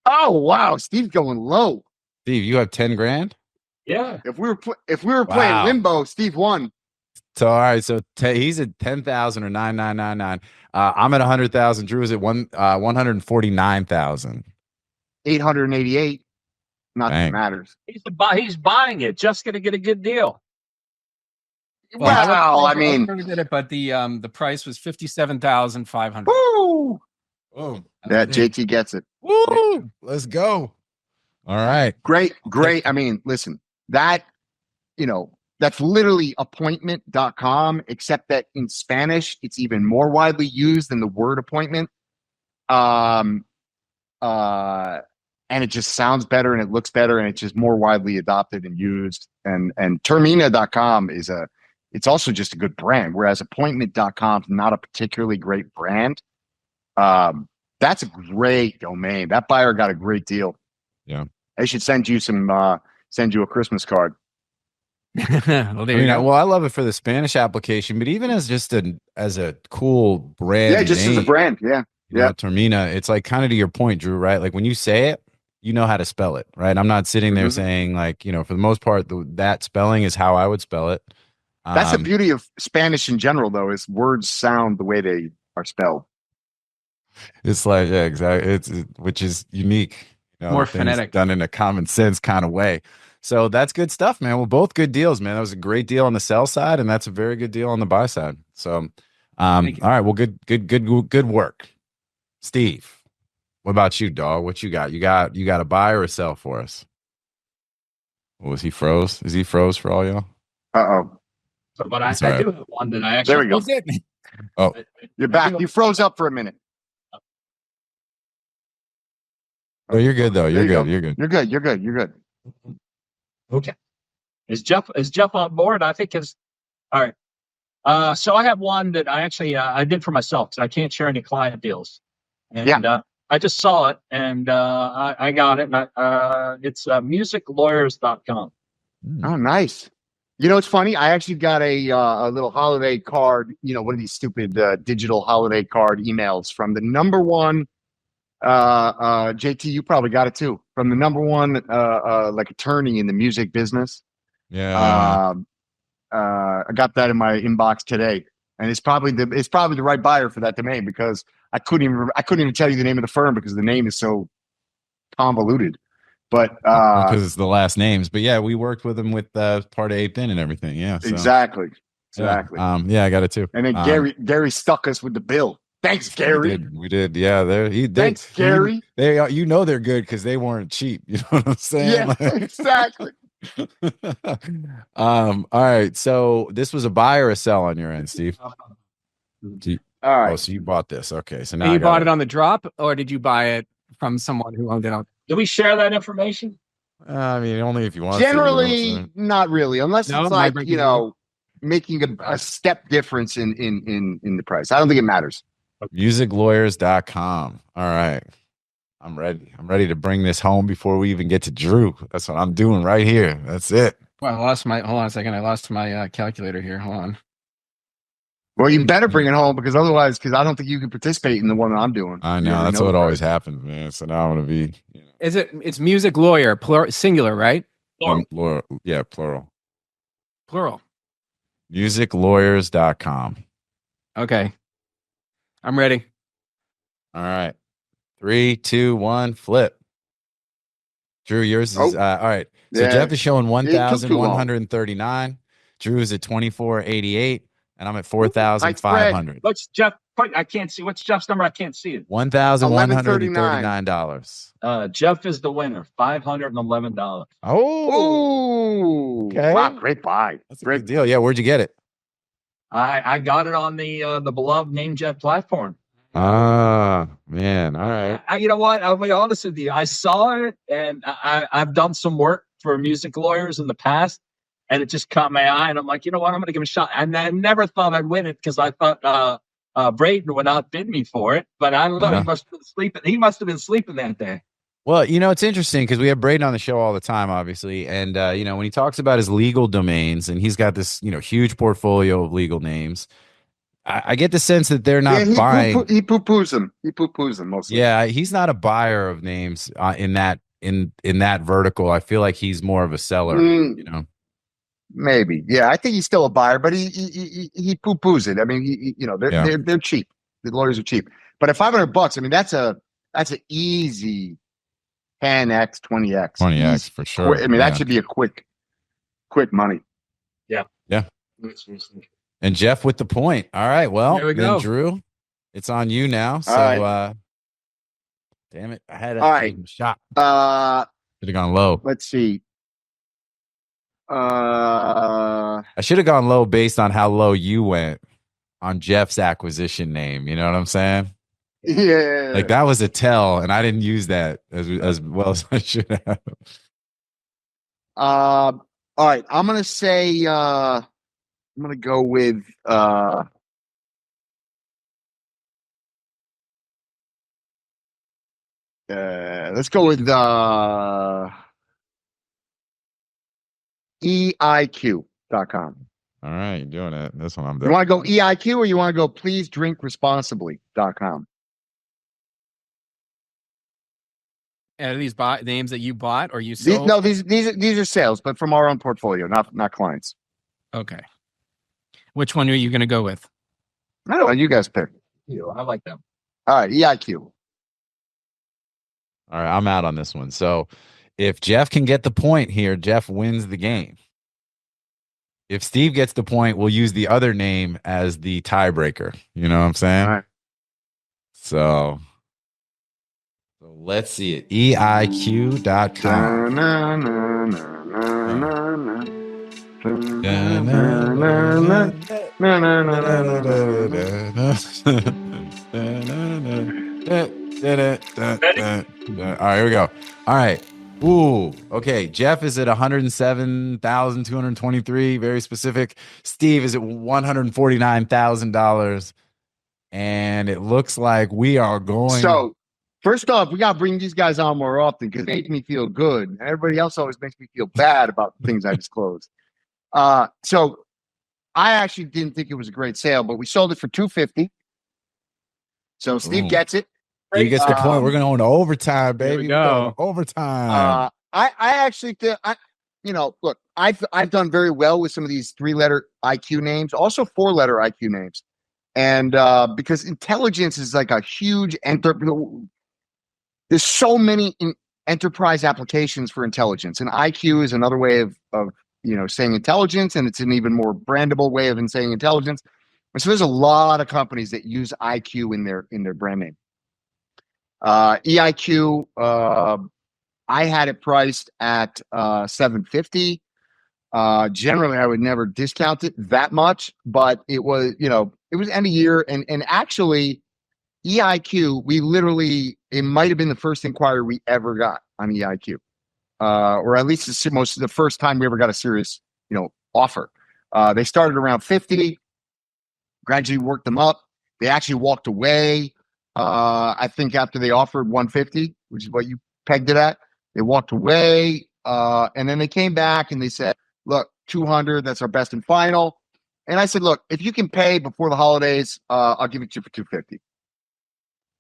Oh, wow. Steve's going low. Steve, you have 10 grand? Yeah. If we were playing Limbo, Steve won. So all right, so he's at 10,000 or 9,999. I'm at 100,000. Drew is at 149,000. 888. Not that it matters. He's buying it. Just going to get a good deal. Well, I mean, but the price was 57,500. Woo! Oh, that JT gets it. Woo! Let's go. All right. Great. I mean, listen, that, you know, that's literally appointment.com, except that in Spanish, it's even more widely used than the word appointment. And it just sounds better and it looks better and it's just more widely adopted and used. And Termina.com it's also just a good brand, whereas appointment.com is not a particularly great brand. That's a great domain. That buyer got a great deal. Yeah. I should send you a Christmas card. Well, there you go. Well, I love it for the Spanish application, but even as just as a cool brand. Yeah, just name, as a brand. Yeah. You know, Termina, it's like kind of to your point, Drew, right? Like when you say it, you know how to spell it, right? I'm not sitting there Mhm. saying like, you know, for the most part, that spelling is how I would spell it. That's the beauty of Spanish in general, though, is words sound the way they are spelled. It's like, yeah, exactly. Which is unique. You know, More things phonetic. done in a common sense kind of way. So that's good stuff, man. Well, both good deals, man. That was a great deal on the sell side, and that's a very good deal on the buy side. So, all Thank you. right. Well, good work, Steve. What about you, dog? What you got? You got a buy or a sell for us? Was he froze? Is he froze for all y'all? Uh-oh. But I Sorry. do have one that I actually. There we go. Who's it? Oh, You're back. You froze up for a minute. no, you're good though. You're There you good. go. You're good. You're good. You're good. You're good. Okay. Is Jeff on board? I think it's all right. So I have one that I actually I did for myself because I can't share any client deals. And I just saw it and I got it. And it's musiclawyers.com. Oh, nice. You know, it's funny. I actually got a little holiday card, you know, one of these stupid digital holiday card emails from the number one, JT, you probably got it too, from the number one like attorney in the music business. Yeah. I got that in my inbox today, and it's probably the right buyer for that domain because I couldn't even tell you the name of the firm because the name is so convoluted. But because it's the last names. But yeah, we worked with him with part of 8bin and everything. Yeah. So, exactly. Yeah. Yeah, I got it too. And then Gary stuck us with the bill. Thanks, Gary. We did. Yeah. Thanks, Gary. You know they're good because they weren't cheap. You know what I'm saying? Yeah, exactly. All right. So this was a buy or a sell on your end, Steve? All right. Oh, so you bought this. Okay. So now And you bought it on the drop, or did you buy it from someone who owned it on? Do we share that information? I mean, only if you want Generally, to. not really, unless No, it's like, you know, making a step difference in the price. I don't think it matters. Musiclawyers.com. All right. I'm ready. I'm ready to bring this home before we even get to Drew. That's what I'm doing right here. That's it. Well, hold on a second. I lost my calculator here. Hold on. Well, you better bring it home because otherwise, I don't think you can participate in the one that I'm doing. I know. That's what always happens, man. So now I'm going to be. You know. It's music lawyer, singular, right? Plural. Yeah, plural. Plural. Musiclawyers.com. Okay. I'm ready. All right. 3, 2, 1, flip. Drew, yours is all right. So Jeff is showing 1,139. Drew is at 2,488, and I'm at 4,500. What's Jeff? I can't see. What's Jeff's number? I can't see it. $1,139. Jeff is the winner. $511. Oh, okay. Wow, great buy. That's a great deal. Yeah, where'd you get it? I got it on the beloved NameJet platform. Ah, man. All right. You know what? I'll be honest with you. I saw it, and I've done some work for music lawyers in the past, and it just caught my eye. And I'm like, you know what? I'm going to give it a shot. And I never thought I'd win it because I thought Braden would outbid me for it. But I don't know. He must have been sleeping. He must have been sleeping that day. Well, you know, it's interesting because we have Braden on the show all the time, obviously. And, you know, when he talks about his legal domains and he's got this, you know, huge portfolio of legal names, I get the sense that they're not buying. He poo-poos them. He poo-poos them mostly. Yeah, he's not a buyer of names in that vertical. I feel like he's more of a seller. You know, maybe. Yeah, I think he's still a buyer, but he poo-poos it. I mean, you know, they're cheap. The lawyers are cheap. But at $500, I mean, that's an easy 10x, 20x. 20x easy. for sure. I mean, that should be a quick money. Yeah. Yeah. And Jeff with the point. All right. Well, there we go. Drew, it's on you now. So, damn it. I had a shot. Should have gone low. Let's see. I should have gone low based on how low you went on Jeff's acquisition name. You know what I'm saying? Yeah. Like that was a tell, and I didn't use that as well as I should have. All right. I'm gonna say I'm gonna go with let's go with EIQ.com. All right, you're doing it. This one I'm doing. You want to go EIQ or you want to go please drink responsibly.com? Are these names that you bought or you These, sold? no, these are sales, but from our own portfolio, not clients. Okay. Which one are you going to go with? I don't know. You guys pick. I like them. All right, EIQ. All right, I'm out on this one. So if Jeff can get the point here, Jeff wins the game. If Steve gets the point, we'll use the other name as the tiebreaker. You know what I'm saying? All right. So let's see it. EIQ.com. All right, here we go. All right. Ooh, okay. Jeff is at 107,223. Very specific. Steve is at $149,000. And it looks like we are going. So, first off, we got to bring these guys on more often because it makes me feel good. And everybody else always makes me feel bad about the things I disclose. So, I actually didn't think it was a great sale, but we sold it for $250. So, Steve gets it. He gets the point. We're going to overtime, baby. we go. Overtime. I actually think, look, I've done very well with some of these 3-letter IQ names, also 4-letter IQ names. And because intelligence is like a huge there's so many enterprise applications for intelligence, and IQ is another way of saying intelligence, and it's an even more brandable way of saying intelligence. And so there's a lot of companies that use IQ in their brand name. EIQ, I had it priced at $750. Generally, I would never discount it that much, but it was, it was end of year, and actually, EIQ, it might have been the first inquiry we ever got on EIQ, or at least the first time we ever got a serious, offer. They started around 50, gradually worked them up. They actually walked away. I think after they offered 150, which is what you pegged it at, they walked away, and then they came back and they said, "Look, 200, that's our best and final." And I said, "Look, if you can pay before the holidays, I'll give it to you for 250."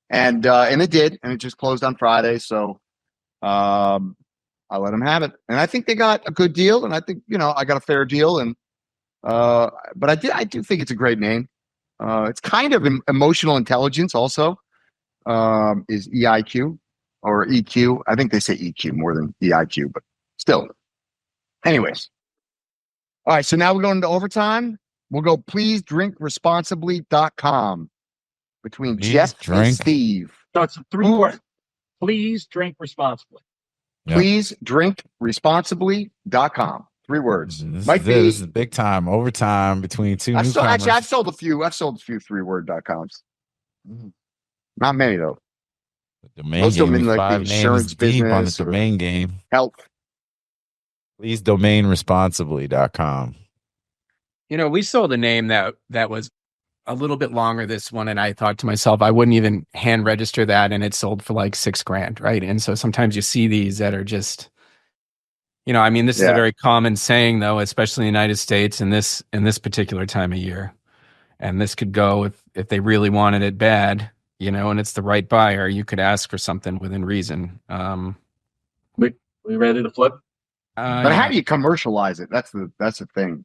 And it did, and it just closed on Friday, so I let them have it. And I think they got a good deal, and I think I got a fair deal. And but I do think it's a great name. It's kind of emotional intelligence also, is EIQ or EQ. I think they say EQ more than EIQ, but still. Anyways. All right, so now we're going into overtime. We'll go pleasedrinkresponsibly.com between Jeff and Steve. So it's 3 words. Please drink responsibly. Yep. Pleasedrinkresponsibly.com. 3 words. This is big time overtime between two newcomers. Actually, I've sold a few 3-word.coms. Not many though. The domain Most of them game, in like the insurance deep on the business, domain game. health. Please domainresponsibly.com. We sold a name that was a little bit longer, this one, and I thought to myself, I wouldn't even hand register that, and it sold for like $6,000, right? And so sometimes you see these that are just, this is a very common saying, though, especially in the United States in this particular time of year. And this could go if they really wanted it bad, and it's the right buyer, you could ask for something within reason. We ready to flip? But how do you commercialize it? That's the thing.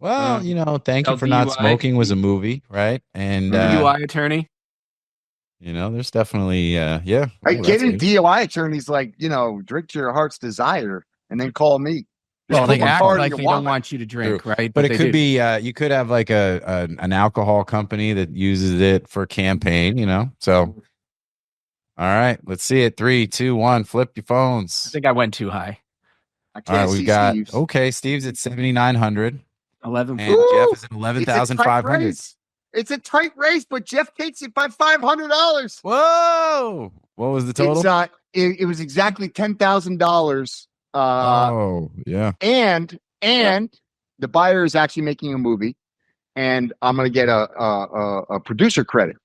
Well, Thank You for Not Smoking was a movie, right? And DUI attorney. There's definitely Getting DUI attorneys like, drink your heart's desire and then call me. Well, they act like they don't want you to drink, right? But it could be you could have like an alcohol company that uses it for campaign, So all right, let's see it. 3, 2, 1, flip your phones. I think I went too high. I All can't right, we see got Steve's. Steve's at 7,900. 11. And Jeff is at 11,500. It's a tight race, but Jeff takes it by $500. Whoa! What was the total? It was exactly $10,000. Yeah. And the buyer is actually making a movie, and I'm going to get a producer credit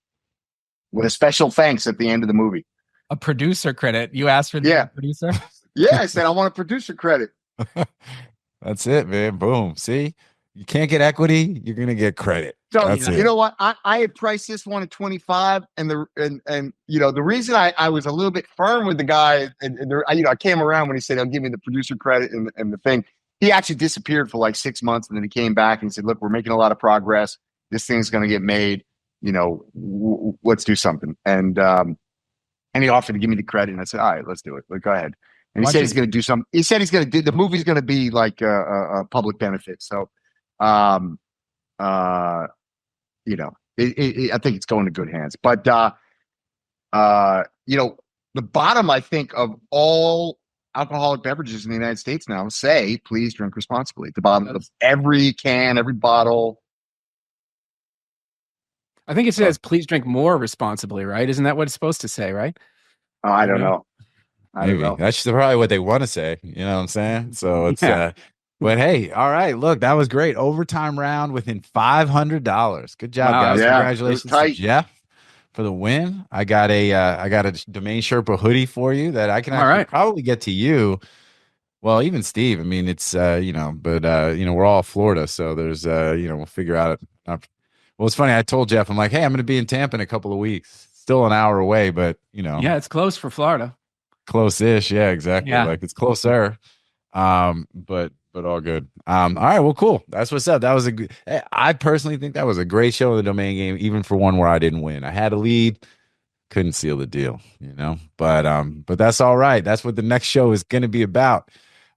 with a special thanks at the end of the movie. A producer credit? You asked for the producer? Yeah, I said I want a producer credit. That's it, man. Boom. See? You can't get equity, you're gonna get credit. So That's you it. know what? I had priced this one at 25, and the reason I was a little bit firm with the guy, I came around when he said, "I'll give me the producer credit and the thing." He actually disappeared for like 6 months, and then he came back and said, "Look, we're making a lot of progress. This thing's going to get made. Let's do something." And he offered to give me the credit, and I said, "All right, let's do it. Go ahead." And he said he's going to do something. He said he's going to do the movie's going to be like a public benefit. So, I think it's going to good hands. But the bottom, I think, of all alcoholic beverages in the United States now say, "Please drink responsibly." At the bottom of every can, every bottle. I think it says, "Please drink more responsibly," right? Isn't that what it's supposed to say, right? Oh, I don't know. I don't know. That's probably what they want to say. You know what I'm saying? So it's but hey, all right. Look, that was great. Overtime round within $500. Good job, guys. Yeah, congratulations to Jeff for the win. I got a Domain Sherpa hoodie for you that I can probably get to you. Well, even Steve. I mean, it's we're all Florida, so there's we'll figure out it. Well, it's funny. I told Jeff, I'm like, hey, I'm going to be in Tampa in a couple of weeks. Still an hour away, but yeah, it's close for Florida. Close-ish, yeah, exactly. Yeah. Like it's closer, but all good. All right, well, cool. That's what's up. That was I personally think that was a great show in the domain game, even for one where I didn't win. I had a lead, couldn't seal the deal, but that's all right. That's what the next show is going to be about.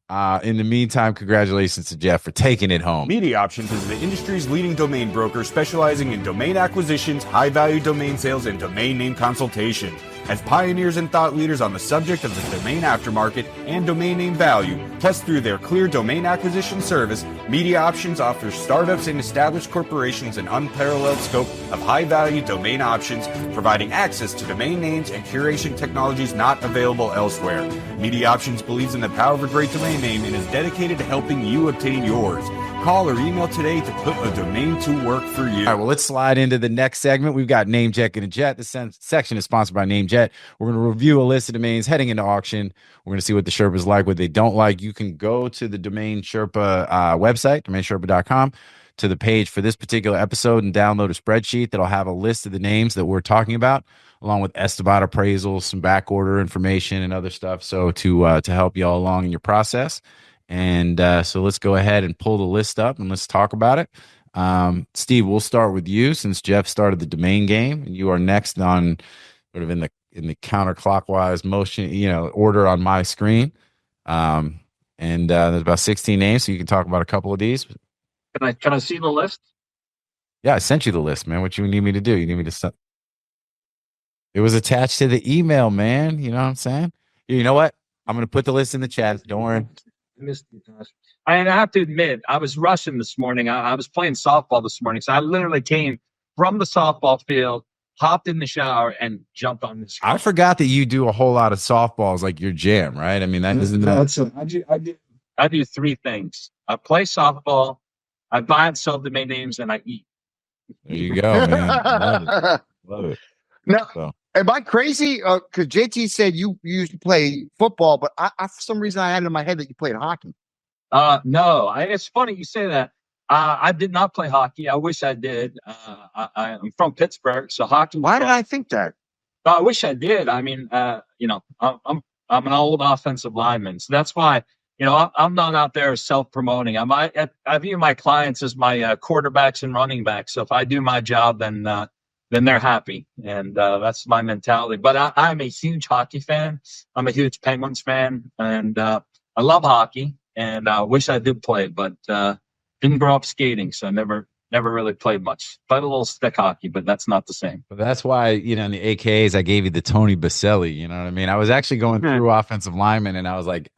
In the meantime, congratulations to Jeff for taking it home. MediaOptions is the industry's leading domain broker specializing in domain acquisitions, high-value domain sales, and domain name consultation. As pioneers and thought leaders on the subject of the domain aftermarket and domain name value, plus through their clear domain acquisition service, MediaOptions offers startups and established corporations an unparalleled scope of high-value domain options, providing access to domain names and curation technologies not available elsewhere. MediaOptions believes in the power of a great domain name and is dedicated to helping you obtain yours. Call or email today to put a domain to work for you. All right, well, let's slide into the next segment. We've got NameJetGonnaJet. This section is sponsored by NameJet. We're going to review a list of domains heading into auction. We're going to see what the Sherpas like, what they don't like. You can go to the DomainSherpa website, DomainSherpa.com, to the page for this particular episode and download a spreadsheet that'll have a list of the names that we're talking about, along with Esteban appraisals, some back order information, and other stuff. So to help you all along in your process. And so let's go ahead and pull the list up and let's talk about it. Steve, we'll start with you since Jeff started the domain game, and you are next on sort of in the counterclockwise motion, order on my screen. And there's about 16 names, so you can talk about a couple of these. Can I see the list? Yeah, I sent you the list, man. What you need me to do? You need me to send? It was attached to the email, man. You know what I'm saying? You know what? I'm going to put the list in the chat. Don't worry. I have to admit, I was rushing this morning. I was playing softball this morning, so I literally came from the softball field, hopped in the shower, and jumped on this. I forgot that you do a whole lot of softballs, like your jam, right? I mean, that isn't that. I do three things: I play softball, I buy and sell domain names, and I eat. There you go, man. Love it. Now, So. am I crazy? Because JT said you used to play football, but I for some reason I had it in my head that you played hockey. No, it's funny you say that. I did not play hockey. I wish I did. I'm from Pittsburgh, so hockey. Why did I think that? I wish I did. I mean, I'm an old offensive lineman, so that's why. I'm not out there self-promoting. I view my clients as my quarterbacks and running backs. So if I do my job, then they're happy, and that's my mentality. But I'm a huge hockey fan. I'm a huge Penguins fan, and I love hockey. And I wish I did play, but didn't grow up skating, so I never really played much. Played a little stick hockey, but that's not the same. But that's why, in the AKAs, I gave you the Tony Baselli. You know what I mean? I was actually going through offensive linemen, and I was like,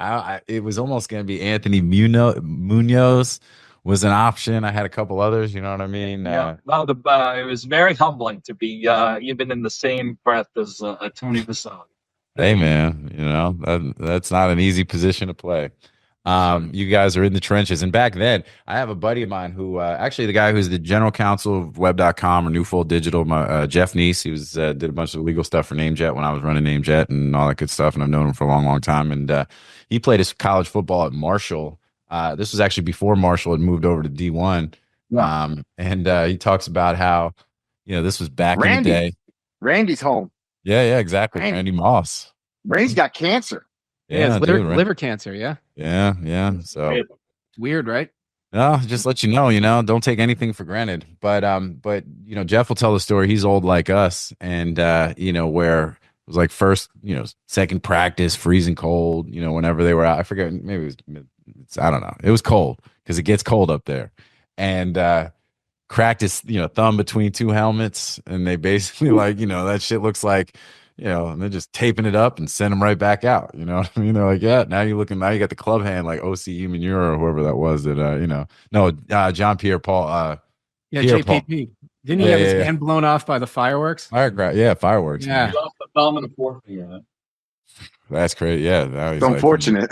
it was almost going to be Anthony Munoz was an option. I had a couple others. You know what I mean? Yeah. It was very humbling to be even in the same breath as Tony Baselli. Hey, man, that's not an easy position to play. You guys are in the trenches. And back then, I have a buddy of mine who actually the guy who's the general counsel of web.com or Newfold Digital, Jeff Neese. He was did a bunch of legal stuff for NameJet when I was running NameJet and all that good stuff. And I've known him for a long, long time. And he played his college football at Marshall This was actually before Marshall had moved over to D1. Yeah. And he talks about how, this was back in the day. Randy's home. Yeah, exactly. Randy Moss. Randy's got cancer. Yeah, it's liver cancer. Yeah. Yeah. So weird, right? No, just let you know, don't take anything for granted. But Jeff will tell the story. He's old like us, and where it was like first, second practice, freezing cold, whenever they were out. I forget, maybe it was, I don't know. It was cold because it gets cold up there. And cracked his, thumb between two helmets, and they basically that shit looks like, and they're just taping it up and send him right back out. You know what I mean? They're like, yeah, now you got the club hand like OCE Manure or whoever that was that, John Pierre Paul. Yeah, Pierre JPP. Paul. Didn't he have his hand blown off by the fireworks? Fireworks. Yeah. He lost the thumb and the forefinger. That's crazy. Yeah. It's unfortunate.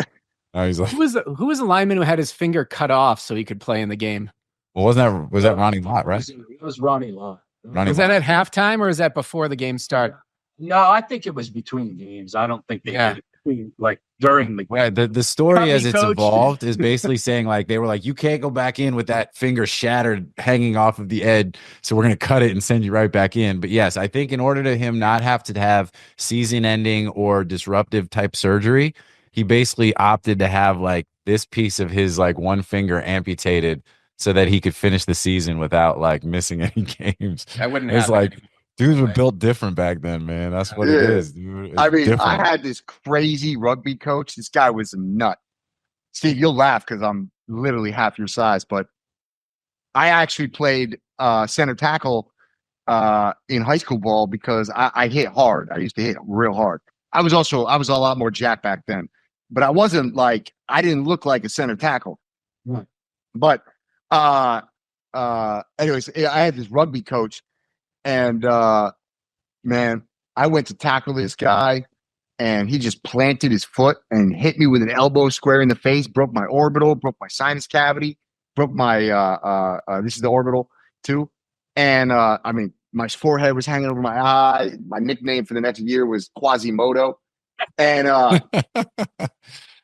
He's like, who was the lineman who had his finger cut off so he could play in the game? Well, was that Ronnie Lott, right? It was Ronnie Lott. Was that at halftime or is that before the game started? No, I think it was between games. I don't think they did it between, like during the game. Yeah, the story as it's evolved is basically saying like they were like, you can't go back in with that finger shattered hanging off of the edge, so we're gonna cut it and send you right back in. But yes, I think in order to him not have to have season ending or disruptive type surgery, he basically opted to have like this piece of his like one finger amputated so that he could finish the season without like missing any games. That wouldn't happen. It's like dudes were Right. built different back then, man. That's what it is, dude. It's I mean, different. I had this crazy rugby coach. This guy was a nut. Steve, you'll laugh because I'm literally half your size, but I actually played center tackle in high school ball because I hit hard. I used to hit real hard. I was a lot more jacked back then, but I didn't look like a center tackle. Right. But anyways, I had this rugby coach, and man, I went to tackle this guy, and he just planted his foot and hit me with an elbow square in the face, broke my orbital, broke my sinus cavity, broke my this is the orbital too. And I mean, my forehead was hanging over my eye. My nickname for the next year was Quasimodo. And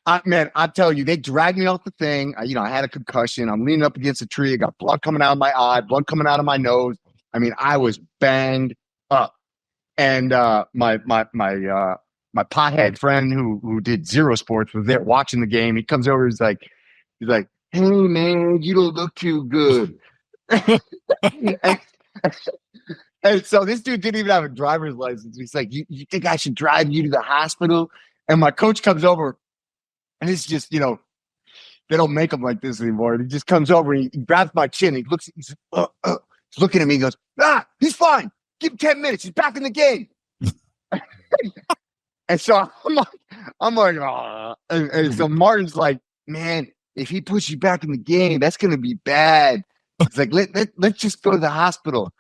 I tell you, they dragged me off the thing. I had a concussion. I'm leaning up against a tree. I got blood coming out of my eye, blood coming out of my nose. I mean, I was banged up. And my pothead friend who did zero sports was there watching the game. He comes over. He's like, "Hey man, you don't look too good." and so this dude didn't even have a driver's license. He's like, "You think I should drive you to the hospital?" And my coach comes over, and it's just they don't make him like this anymore. And he just comes over and he grabs my chin. And he looks. He's looking at me. He goes, he's fine. Give him 10 minutes. He's back in the game. And so I'm like, oh. And so Martin's like, man, if he puts you back in the game, that's gonna be bad. It's like let's just go to the hospital.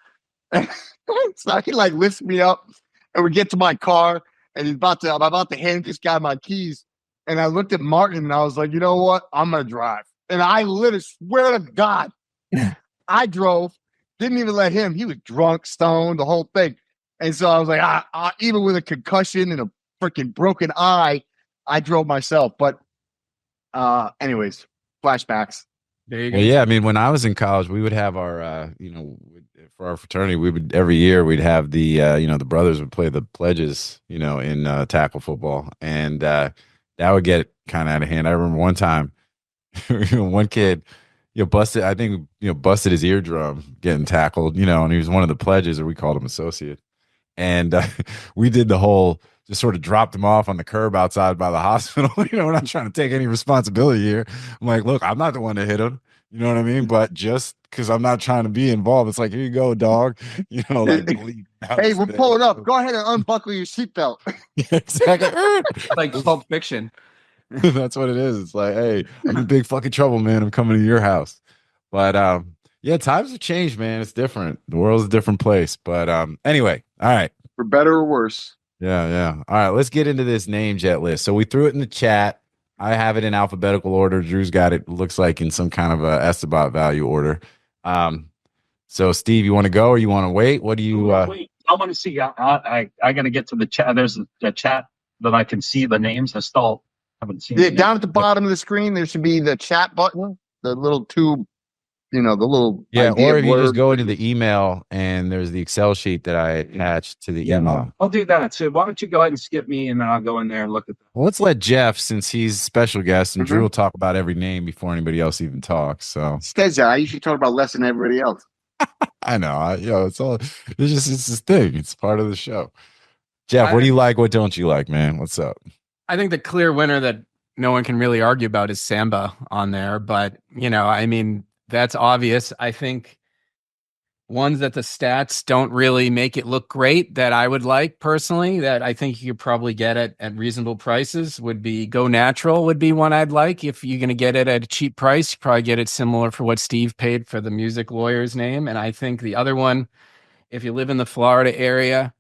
So he like lifts me up, and we get to my car, and I'm about to hand this guy my keys. And I looked at Martin and I was like, you know what? I'm gonna drive. And I literally swear to God, I drove. Didn't even let him. He was drunk, stoned, the whole thing. And so I was like, even with a concussion and a freaking broken eye, I drove myself. But anyways, flashbacks. There you go. Well, yeah, I mean, when I was in college, we would have our, for our fraternity, every year we'd have the, the brothers would play the pledges, in tackle football, and that would get kind of out of hand. I remember one time, one kid, busted his eardrum getting tackled, and he was one of the pledges, or we called him associate, and we did the whole. Just sort of dropped him off on the curb outside by the hospital. We're not trying to take any responsibility here. I'm like, look, I'm not the one that hit him. You know what I mean? But just because I'm not trying to be involved, it's like, here you go, dog. Hey, we're pulling up. Go ahead and unbuckle your seatbelt. Exactly. Like Pulp Fiction. That's what it is. It's like, hey, I'm in big fucking trouble, man. I'm coming to your house. But yeah, times have changed, man. It's different. The world's a different place. But anyway, all right. For better or worse. Yeah. All right, let's get into this NameJet list. So we threw it in the chat. I have it in alphabetical order. Drew's got it, looks like, in some kind of a Esterbot value order. So Steve, you want to go or you want to wait? What do you wait? I want to see. I got to get to the chat. There's a chat that I can see the names. I haven't seen Yeah, it. down at the bottom of the screen, there should be the chat button, the little tube, the little idea or if you just blurb. go into the email and there's the Excel sheet that I attached to the email. I'll do that. So why don't you go ahead and skip me, and then I'll go in there and look at that. Well, let's let Jeff, since he's special guest, and Mhm. Drew will talk about every name before anybody else even talks. So Says that I usually talk about less than everybody else. I know, it's this thing. It's part of the show. Jeff, what do you like? What don't you like, man? What's up? I think the clear winner that no one can really argue about is Samba on there, but I mean, that's obvious. I think ones that the stats don't really make it look great that I would like personally, that I think you could probably get it at reasonable prices, would be Go Natural would be one I'd like. If you're going to get it at a cheap price, you probably get it similar for what Steve paid for the music lawyer's name. And I think the other one, if you live in the Florida area,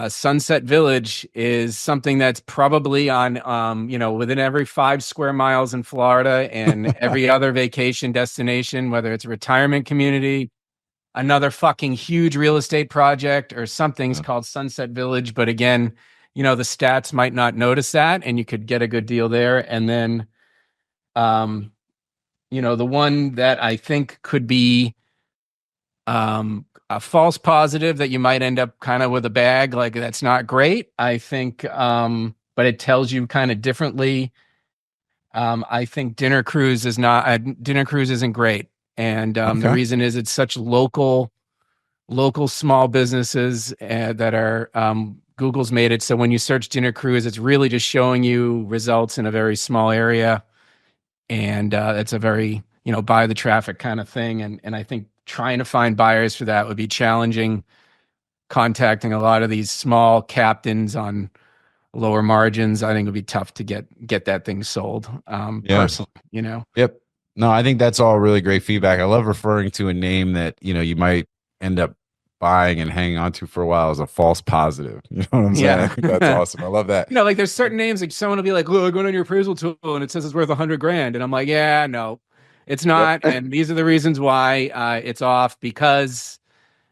Sunset Village is something that's probably on, within every 5 square miles in Florida, and every other vacation destination, whether it's a retirement community, another fucking huge real estate project, or something's called Sunset Village. But again, the stats might not notice that, and you could get a good deal there. And then, the one that I think could be, a false positive that you might end up kind of with a bag, like that's not great. I think, but it tells you kind of differently. I think Dinner Cruise isn't great. And the reason is it's such local small businesses that are, Google's made it so when you search Dinner Cruise, it's really just showing you results in a very small area. And it's a very, buy the traffic kind of thing. And I think trying to find buyers for that would be challenging. Contacting a lot of these small captains on lower margins, I think it would be tough to get that thing sold. Personally, Yep. No, I think that's all really great feedback. I love referring to a name that, you might end up buying and hanging on to for a while as a false positive. You know what I'm saying? Yeah. I think that's awesome. I love that. Like there's certain names, like someone will be like, "Oh, going on your appraisal tool and it says it's worth $100,000," and I'm like, "Yeah, no, it's not." And these are the reasons why it's off, because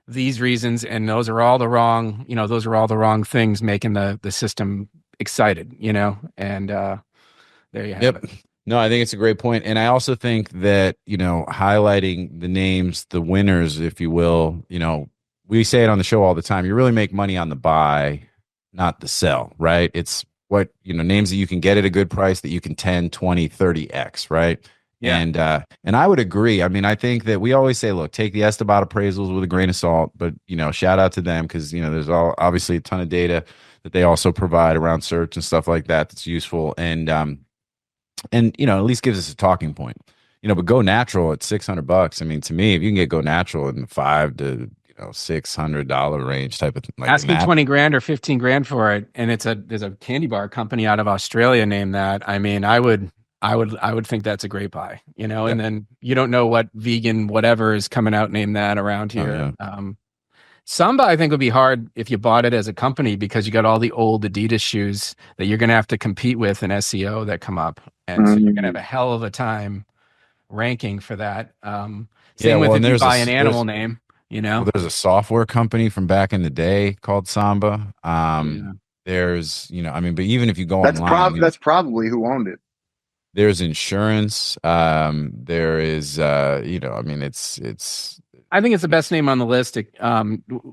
these reasons, and those are all the wrong, those are all the wrong things making the system excited, and there you have it. No, I think it's a great point. And I also think that, highlighting the names, the winners, if you will, we say it on the show all the time. You really make money on the buy, not the sell, right? It's what, names that you can get at a good price that you can 10, 20, 30x, right? Yeah. And I would agree. I mean, I think that we always say, look, take the Esteban appraisals with a grain of salt, but, shout out to them because, there's obviously a ton of data that they also provide around search and stuff like that that's useful. And at least gives us a talking point, but Go Natural at $600. I mean, to me, if you can get Go Natural in the $500 to $600 range type of thing, like asking $20,000 or $15,000 for it, and there's a candy bar company out of Australia named that. I mean, I would think that's a great buy, and then you don't know what vegan whatever is coming out named that around here. Oh, yeah. Samba, I think, would be hard if you bought it as a company because you got all the old Adidas shoes that you're going to have to compete with in SEO that come up. And so you're going to have a hell of a time ranking for that. Same with if you buy an animal name, Well, there's a software company from back in the day called Samba. There's, but even if you go online. That's probably who owned it. There's insurance. There is, it's. I think it's the best name on the list.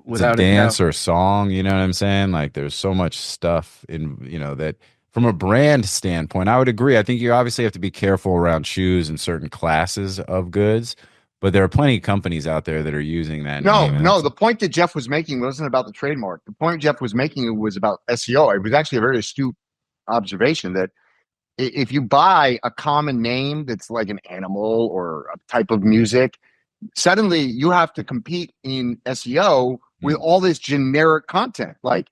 Without a dance or song, you know what I'm saying? Like there's so much stuff in, that from a brand standpoint, I would agree. I think you obviously have to be careful around shoes and certain classes of goods, but there are plenty of companies out there that are using that. No, the point that Jeff was making wasn't about the trademark. The point Jeff was making was about SEO. It was actually a very astute observation that if you buy a common name that's like an animal or a type of music, suddenly you have to compete in SEO with all this generic content like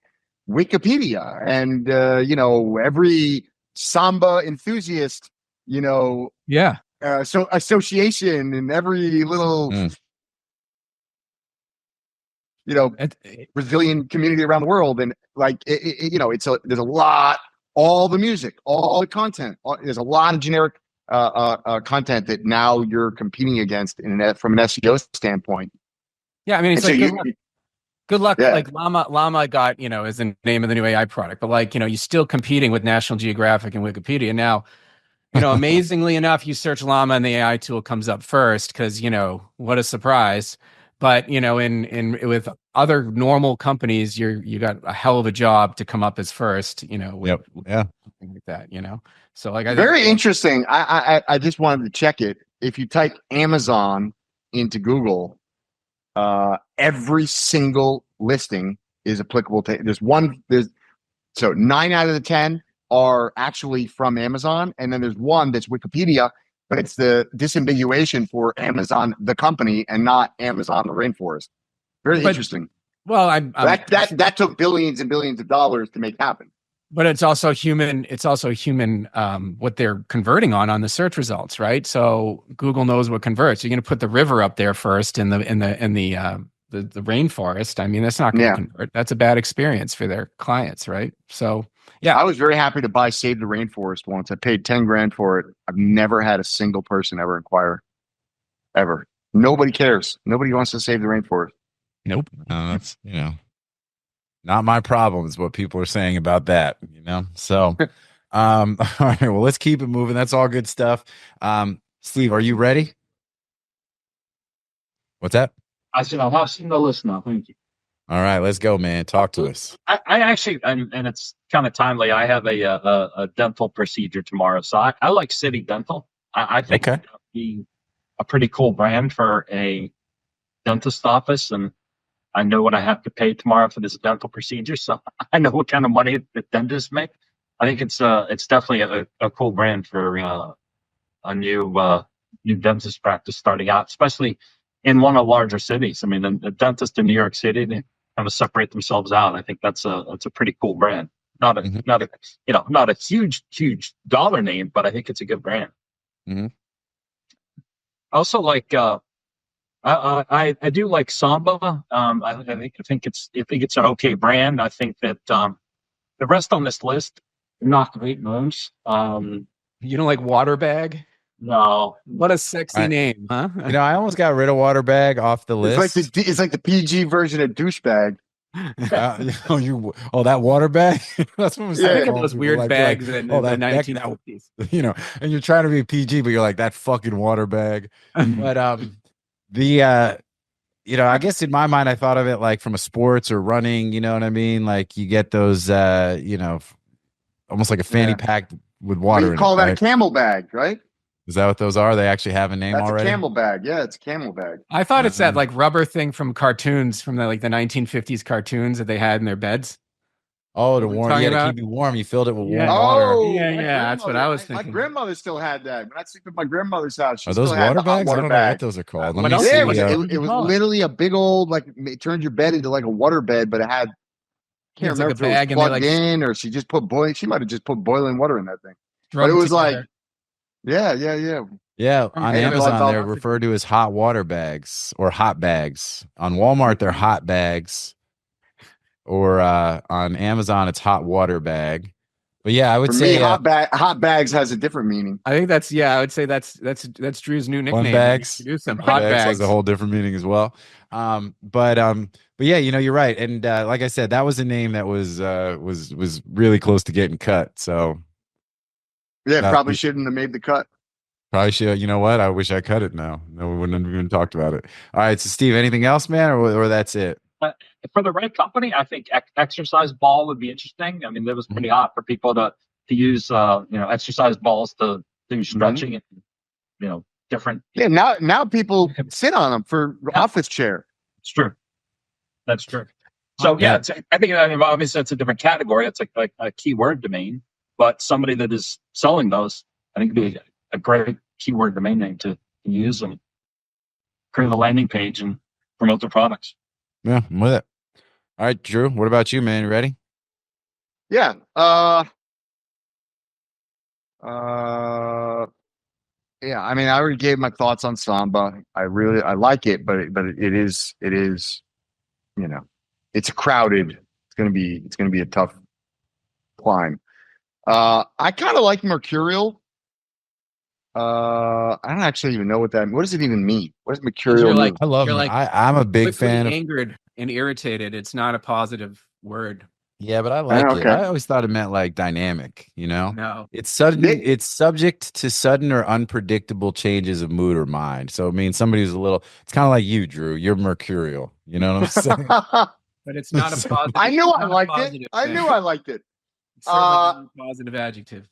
Wikipedia and every Samba enthusiast, so association and every little Brazilian community around the world, and like there's a lot, all the music, all the content, there's a lot of generic content that now you're competing against from an SEO standpoint. Yeah, I mean, it's Good luck. Yeah. Like Llama got, is the name of the new AI product, but like, you're still competing with National Geographic and Wikipedia. Now, amazingly enough, you search Llama and the AI tool comes up first because, what a surprise. But, in with other normal companies, you got a hell of a job to come up as first, with something like that, So like, Very interesting. I just wanted to check it. If you type Amazon into Google, every single listing is applicable to. So 9 out of the 10 are actually from Amazon, and then there's one that's Wikipedia, but it's the disambiguation for Amazon the company and not Amazon the rainforest. Very interesting. Well, that took billions and billions of dollars to make happen. But it's also human. It's also human. What they're converting on the search results, right? So Google knows what converts. You're going to put the river up there first in the rainforest. I mean, that's not going to convert. That's a bad experience for their clients, right? So yeah, I was very happy to buy Save the Rainforest once. I paid 10 grand for it. I've never had a single person ever inquire, ever. Nobody cares. Nobody wants to save the rainforest. Nope. That's not my problem is what people are saying about that, So, all right, well, let's keep it moving. That's all good stuff. Steve, are you ready? What's that? I said, I've seen the list now. Thank you. All right, let's go, man. Talk to us. I actually, and it's kind of timely. I have a dental procedure tomorrow. So I like City Dental. I think it would be a pretty cool brand for a dentist office. And I know what I have to pay tomorrow for this dental procedure, so I know what kind of money the dentists make. I think it's definitely a cool brand for a new dentist practice starting out, especially in one of the larger cities. I mean, the dentists in New York City, they kind of separate themselves out. I think that's a pretty cool brand. Not a huge dollar name, but I think it's a good brand. Mm-hmm. Also, like. I do like Samba. I think it's an okay brand. I think that the rest on this list are not great names. You don't like Waterbag? No. What a sexy name, huh? I almost got rid of Waterbag off the list. It's like the PG version of douchebag. That Waterbag. That's what I'm saying. Think of those weird bags in the 1950s. And you're trying to be PG, but you're like that fucking Waterbag. But I guess in my mind, I thought of it like from a sports or running, you know what I mean? Like you get those, almost like a fanny pack with water. You call that a camel bag, right? Is that what those are? They actually have a name already? That's a camel bag. Yeah, it's a camel bag. I thought it's that like rubber thing from cartoons, from the 1950s cartoons that they had in their beds. Oh, to warm, to keep you warm. You filled it with warm water. Oh, yeah. That's what I was thinking. My grandmother still had that. When I sleep at my grandmother's house, she are those water bags? I don't know what those are called. Let me see. It was literally a big old, like, it turned your bed into like a water bed, but it had, can't remember if it was plugged in or she just put she might have just put boiling water in that thing. But it was like, yeah. Yeah, on Amazon they're referred to as hot water bags or hot bags. On Walmart they're hot bags, or on Amazon it's hot water bag. But yeah, I would say hot bags has a different meaning. I think that's I would say that's Drew's new nickname. Fun bags. Hot bags has a whole different meaning as well. But yeah, you're right. And like I said, that was a name that was really close to getting cut. So yeah, probably shouldn't have made the cut. Probably should. You know what? I wish I cut it now. No, we wouldn't have even talked about it. All right. So, Steve, anything else, man, or that's it? For the right company, I think exercise ball would be interesting. I mean, that was pretty hot for people to use, exercise balls to do stretching and, different. Yeah. Now people sit on them for office chair. It's true. That's true. So I think obviously that's a different category. It's like a keyword domain, but somebody that is selling those, I think would be a great keyword domain name to use and create a landing page and promote their products. Yeah, I'm with it. All right, Drew, what about you, man? You ready? Yeah. Yeah, I mean, I already gave my thoughts on Samba. I like it, but it is, it's a crowded. It's gonna be a tough climb. I kind of like Mercurial. I don't actually even know what does it even mean? What does Mercurial mean? I love it. I'm a big fan. and irritated. It's not a positive word. Yeah, but I like it. Okay. I always thought it meant like dynamic, you know? No. It's sudden, it's subject to sudden or unpredictable changes of mood or mind. So it means somebody who's a little, it's kind of like you, Drew. You're mercurial. You know what I'm saying? But it's not a positive. I knew I not a liked it. positive I thing. knew I liked it. It's certainly not a positive adjective.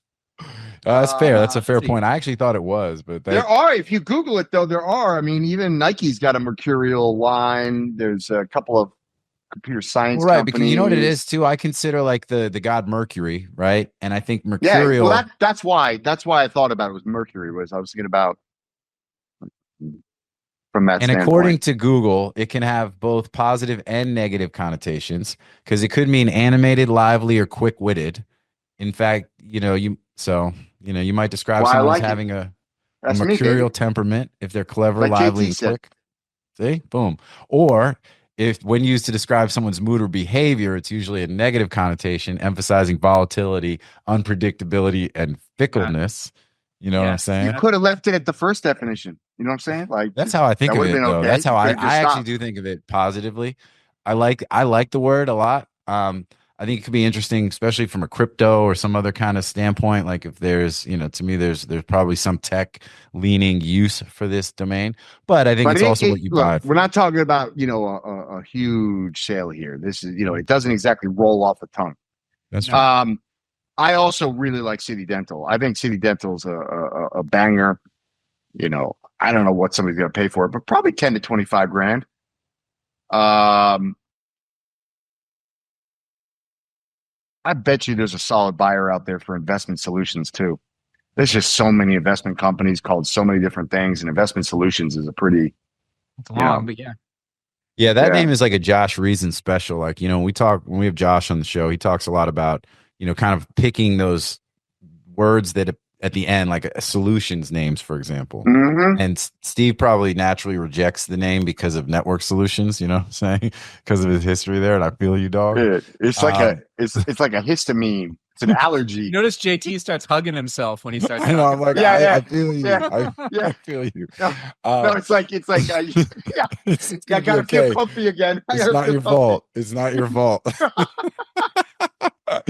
That's fair. That's a fair see. point. I actually thought it was, but There are, if you Google it though, there are. I mean, even Nike's got a mercurial line. There's a couple of computer science right, companies. because you know what it is too. I consider like the god Mercury, right? And I think Yeah, mercurial. well, that's why I thought about it was Mercury. Was I was thinking about from that And standpoint. according to Google, it can have both positive and negative connotations because it could mean animated, lively, or quick-witted. In fact, you might describe Well, I someone like as it. having a That's me, mercurial baby. temperament if they're clever, Like lively, JT and said. quick. See, boom. Or if when used to describe someone's mood or behavior, it's usually a negative connotation, emphasizing volatility, unpredictability, and fickleness. You know what I'm Yes. saying? You could have left it at the first definition. You know what I'm saying? Like That's how I think that of would've it, been though. okay. That's how You I could've just actually stopped. do think of it positively. I like the word a lot. I think it could be interesting, especially from a crypto or some other kind of standpoint. Like if there's, to me, there's probably some tech leaning use for this domain, but I think it's also what you buy. We're not talking about a huge sale here. This is it doesn't exactly roll off the tongue. That's right. I also really like City Dental. I think City Dental's a banger. I don't know what somebody's going to pay for it, but probably 10 to 25 grand. I bet you there's a solid buyer out there for investment solutions too. There's just so many investment companies called so many different things, and investment solutions is a pretty. It's long, but yeah. Yeah, that Yeah. name is like a Josh Reason special. Like, when we have Josh on the show, he talks a lot about, kind of picking those words that at the end, like solutions names, for example. Mhm. And Steve probably naturally rejects the name because of network solutions, you know what I'm saying? Because of his history there. And I feel you, dog. It's like it's like a histamine. It's an allergy. Notice JT starts hugging himself when he starts. I know. I'm like, Yeah, I feel you. yeah, I feel you. No, it's like it's I gonna be gotta feel okay. comfy again. It's not your fault. It's not your fault. I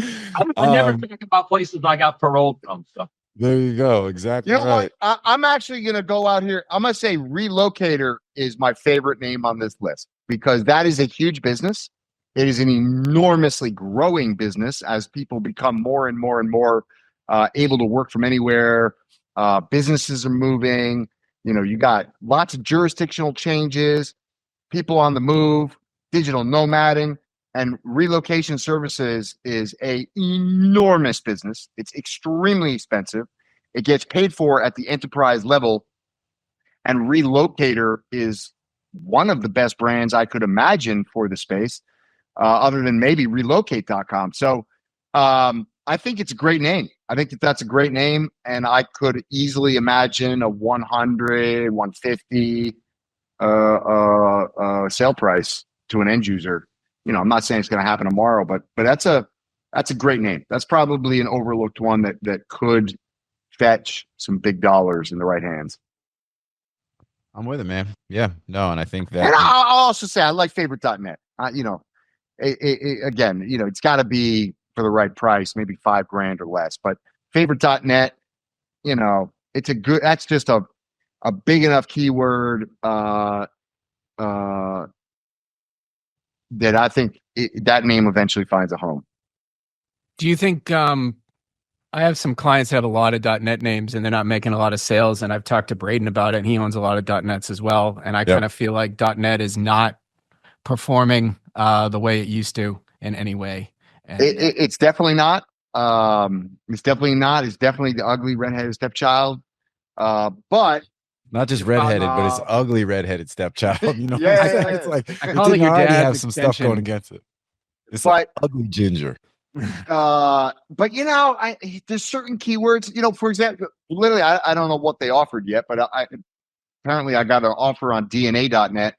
never think about places I got paroled from. So. There you go. Exactly. You know right. what? I'm actually going to go out here. I'm going to say Relocator is my favorite name on this list because that is a huge business. It is an enormously growing business as people become more and more and more able to work from anywhere. Businesses are moving. You got lots of jurisdictional changes, people on the move, digital nomading, and relocation services is a enormous business. It's extremely expensive. It gets paid for at the enterprise level. And Relocator is one of the best brands I could imagine for the space, other than maybe relocate.com. So I think it's a great name. I think that's a great name. And I could easily imagine a 100, 150 sale price to an end user. I'm not saying it's going to happen tomorrow, but that's a great name. That's probably an overlooked one that could fetch some big dollars in the right hands. I'm with it, man. Yeah, no, and I think that. And I'll also say I like favorite.net. Again, it's got to be for the right price, maybe $5,000 or less. But favorite.net, it's that's just a big enough keyword that I think that name eventually finds a home. Do you think I have some clients that have a lot of .NET names and they're not making a lot of sales, and I've talked to Braden about it, and he owns a lot of .NETs as well, and I kind of feel like .NET is not performing the way it used to in any way. And It's definitely not. It's definitely not. It's definitely the ugly redheaded stepchild. But not just redheaded, but it's ugly redheaded stepchild. Yeah. It's like I it call it didn't your already dad's have some stuff extension. going against it. It's But- like ugly ginger. but there's certain keywords. For example, literally, I don't know what they offered yet, but apparently I got an offer on DNA.net.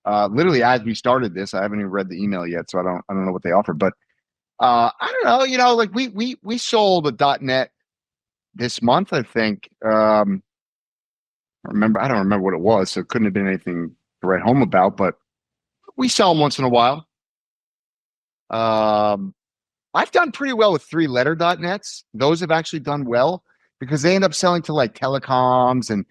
Literally as we started this, I haven't even read the email yet, so I don't know what they offered. But I don't know. Like we sold a .net this month, I think. I don't remember what it was, so it couldn't have been anything to write home about. But we sell them once in a while. I've done pretty well with 3-letter .nets. Those have actually done well because they end up selling to like telecoms and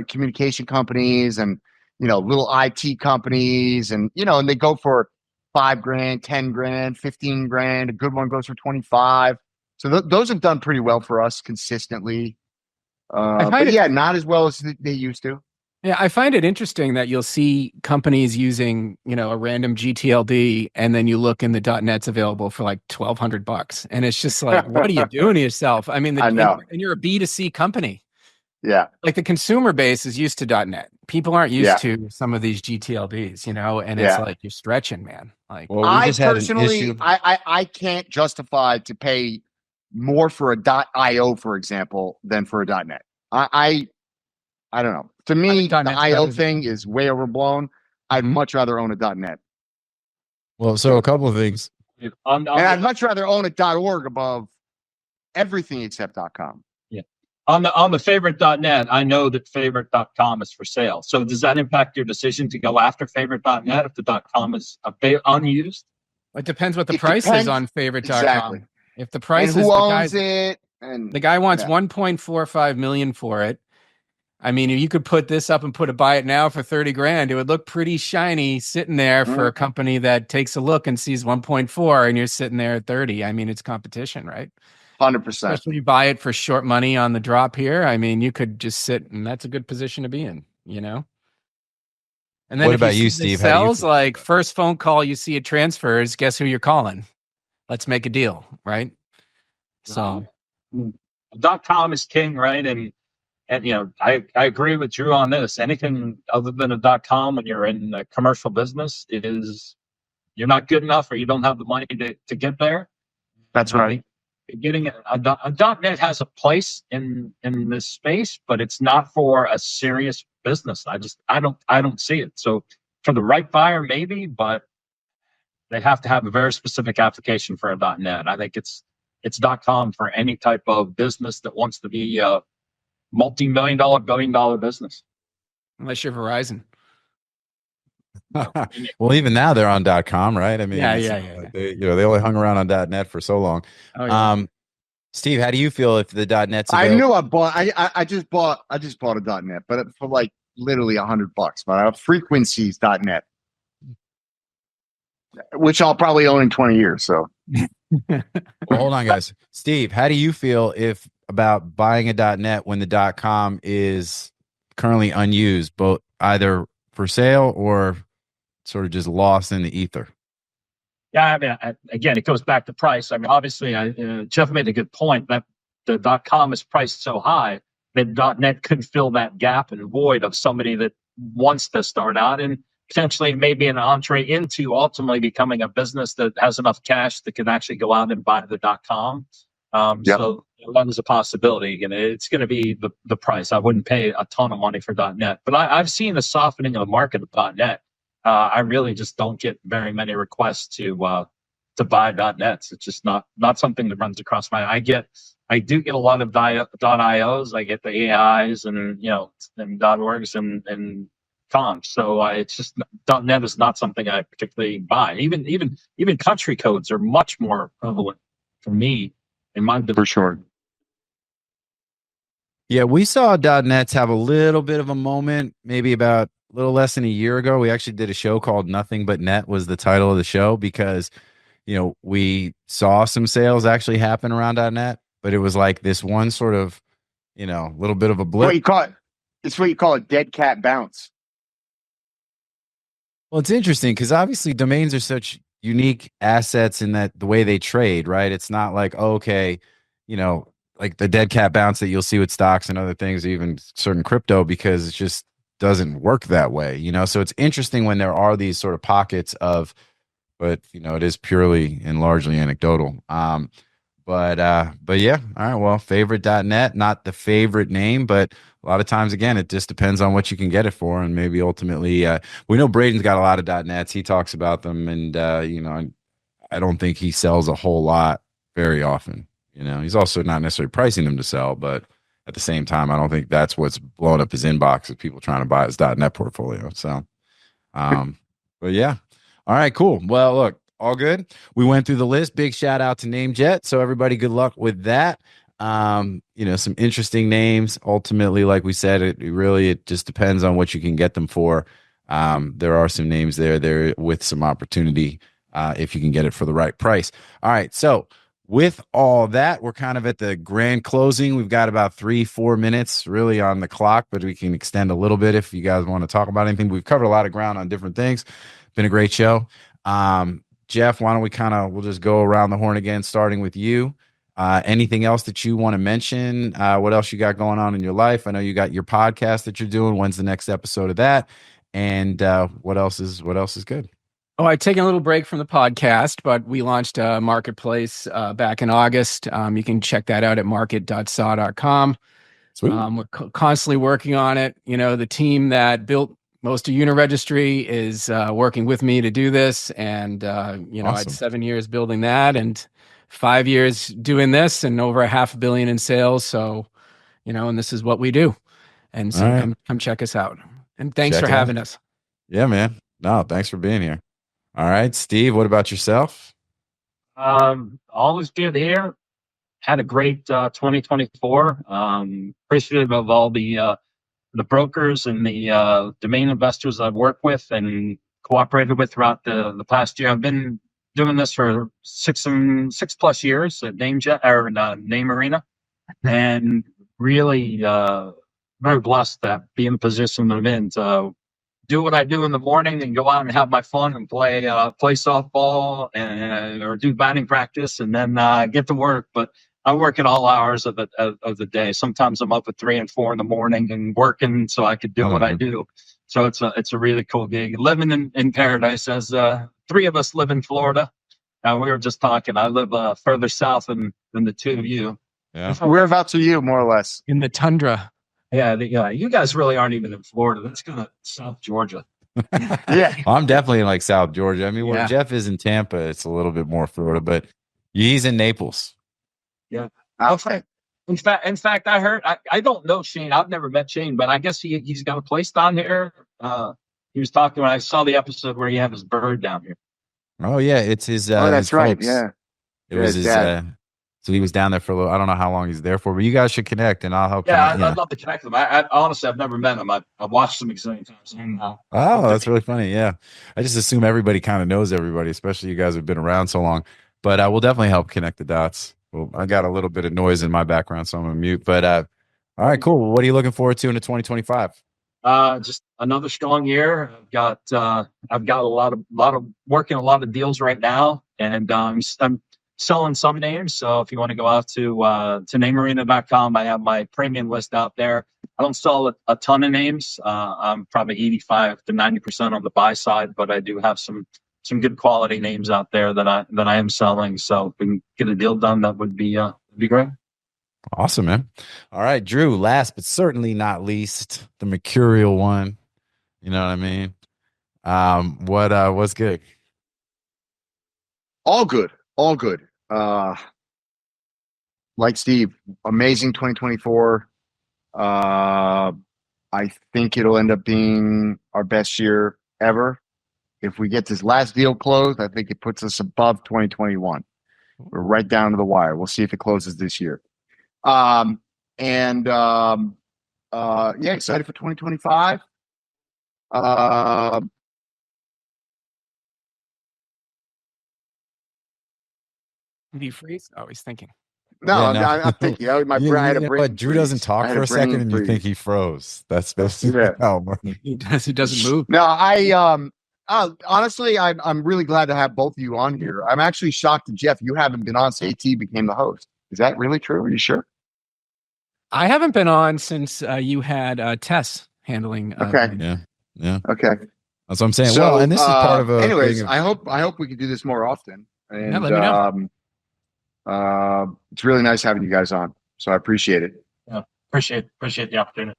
communication companies and, you know, little IT companies, and, you know, and they go for $5,000, $10,000, $15,000. A good one goes for 25. So those have done pretty well for us consistently. But yeah, not as well as they used to. Yeah, I find it interesting that you'll see companies using, you know, a random GTLD, and then you look and the .net's available for like $1,200, and it's just like, what are you doing to yourself? I mean, I know. And you're a B2C company. Yeah. Like the consumer base is used to .net. People aren't used to some of these GTLDs, you know, and it's like you're stretching, man. Like, well, I personally, I can't justify to pay more for a .io, for example, than for a .net. I don't know. To me, the IO thing is way overblown. I'd much rather own a .net. Well, so a couple of things. And I'd much rather own a .org above everything except .com. Yeah. On the favorite.net, I know that favorite.com is for sale. So does that impact your decision to go after favorite.net if the .com is unused? It depends what the price is on favorite.com. Exactly. If the price and is who owns it, and the guy wants 1.45 million for it. I mean, if you could put this up and buy it now for 30 grand, it would look pretty shiny sitting there for a company that takes a look and sees 1.4 and you're sitting there at 30. I mean, it's competition, right? 100%. Especially you buy it for short money on the drop here. I mean, you could just sit, and that's a good position to be in, you know? And then what about you, Steve? Sells, like first phone call you see it transfers, guess who you're calling? Let's make a deal, right? So .com is king, right? And you know, I agree with Drew on this. Anything other than a .com when you're in a commercial business you're not good enough, or you don't have the money to get there. That's right. Getting a .net has a place in this space, but it's not for a serious business. I don't see it. So for the right buyer, maybe, but they have to have a very specific application for a .net. I think it's .com for any type of business that wants to be multi-million-dollar, billion-dollar business. Unless you're Verizon. Well, even now they're on .com, right? I mean, yeah. They only hung around on .net for so long. Oh, yeah. Steve, how do you feel if the .net's I available? knew I just bought a .net, but for like literally $100. But I have frequencies.net, which I'll probably own in 20 years. So well, hold on, guys. Steve, how do you feel about buying a .net when the .com is currently unused, both either for sale or sort of just lost in the ether? Yeah, I mean, again, it goes back to price. I mean, obviously, Jeff made a good point that the .com is priced so high that .net could fill that gap and void of somebody that wants to start out and potentially maybe an entree into ultimately becoming a business that has enough cash that can actually go out and buy the .com. So that is a possibility. And it's going to be the price. I wouldn't pay a ton of money for .net, but I've seen a softening of the market of .net. I really just don't get very many requests to buy .nets. It's just not something that runs across my. I do get a lot of .ios. I get the AIs and and .orgs and .coms. So it's just .net is not something I particularly buy. Even country codes are much more prevalent for me in my business. For sure. Yeah, we saw .nets have a little bit of a moment, maybe about a little less than a year ago. We actually did a show called Nothing But Net was the title of the show because, we saw some sales actually happen around .net, but it was like this one sort of, little bit of a blip. It's what you call a dead cat bounce. Well, it's interesting because obviously domains are such unique assets in that the way they trade, right? It's not like, okay, like the dead cat bounce that you'll see with stocks and other things, even certain crypto, because it just doesn't work that way, So it's interesting when there are these sort of pockets of, but it is purely and largely anecdotal. But yeah, all right. Well, favorite.net, not the favorite name, but a lot of times, again, it just depends on what you can get it for, and maybe ultimately, we know Braden's got a lot of .nets. He talks about them, and I don't think he sells a whole lot very often. He's also not necessarily pricing them to sell, but at the same time, I don't think that's what's blowing up his inbox of people trying to buy his .net portfolio. So, But yeah. All right, cool. Well, look, all good. We went through the list. Big shout out to NameJet. So everybody, good luck with that. Some interesting names. Ultimately, like we said, it just depends on what you can get them for. There are some names there with some opportunity if you can get it for the right price. All right. So with all that, we're kind of at the grand closing. We've got about 3-4 minutes really on the clock, but we can extend a little bit if you guys want to talk about anything. We've covered a lot of ground on different things. Been a great show. Jeff, why don't we'll just go around the horn again, starting with you. Anything else that you want to mention? What else you got going on in your life? I know you got your podcast that you're doing. When's the next episode of that? And what else is good? Oh, I've taken a little break from the podcast, but we launched a marketplace back in August. You can check that out at market.saw.com. We're constantly working on it. The team that built most of Uniregistry is working with me to do this. And, awesome. I had 7 years building that and 5 years doing this and over $500 million in sales. So, and this is what we do. And so come check us out. And thanks for having us. Yeah, man. No, thanks for being here. All right, Steve, what about yourself? Always good here. Had a great 2024. Appreciative of all the brokers and the domain investors I've worked with and cooperated with throughout the past year. I've been doing this for 6+ years at NameJet or Name Arena, and really very blessed to be in the position I'm in to do what I do in the morning and go out and have my fun and play softball or do batting practice and then get to work. But I work at all hours of the day. Sometimes I'm up at 3 and 4 in the morning and working so I could do what I do. So it's a really cool gig. Living in paradise, as 3 of us live in Florida. We were just talking. I live further south than the 2 of you. Yeah. Whereabouts are you, more or less? In the tundra. Yeah, you guys really aren't even in Florida. That's kind of South Georgia. Yeah, I'm definitely in like South Georgia. I mean, where Jeff is in Tampa, it's a little bit more Florida, but he's in Naples. Yeah. In fact, I heard. I don't know Shane. I've never met Shane, but I guess he's got a place down here. He was talking when I saw the episode where he had his bird down here. Oh yeah, it's his. That's his right. folks. Yeah, it was his dad. So he was down there for a little. I don't know how long he's there for, but you guys should connect, and I'll help. Yeah, I'd love to connect with him. I honestly, I've never met him. I've watched him exciting times. Oh, that's really funny. Yeah, I just assume everybody kind of knows everybody, especially you guys have been around so long. But we'll definitely help connect the dots. Well, I got a little bit of noise in my background, so I'm gonna mute. But all right, cool. What are you looking forward to in 2025? Just another strong year. I've got a lot of working a lot of deals right now, and I'm selling some names. So if you want to go out to namearena.com, I have my premium list out there. I don't sell a ton of names. I'm probably 85 to 90% on the buy side, but I do have some good quality names out there that I am selling. So if we can get a deal done, that would be great. Awesome, man. All right, Drew, last but certainly not least, the mercurial one. You know what I mean? What's good? All good. Like Steve, amazing 2024. I think it'll end up being our best year ever. If we get this last deal closed, I think it puts us above 2021. We're right down to the wire. We'll see if it closes this year. Yeah, excited for 2025. Did he freeze? Oh, he's thinking. No, I'm thinking. My brain. Drew doesn't talk for a second, and you think he froze. That's basically how he doesn't move. No, honestly, I'm really glad to have both of you on here. I'm actually shocked that Jeff, you haven't been on since AT became the host. Is that really true? Are you sure? I haven't been on since you had Tess handling. Okay. Yeah. Okay. That's what I'm saying. So, well, and this is part of a. Anyways, I hope we can do this more often. And let me know. It's really nice having you guys on. So I appreciate it. Yeah, appreciate the opportunity.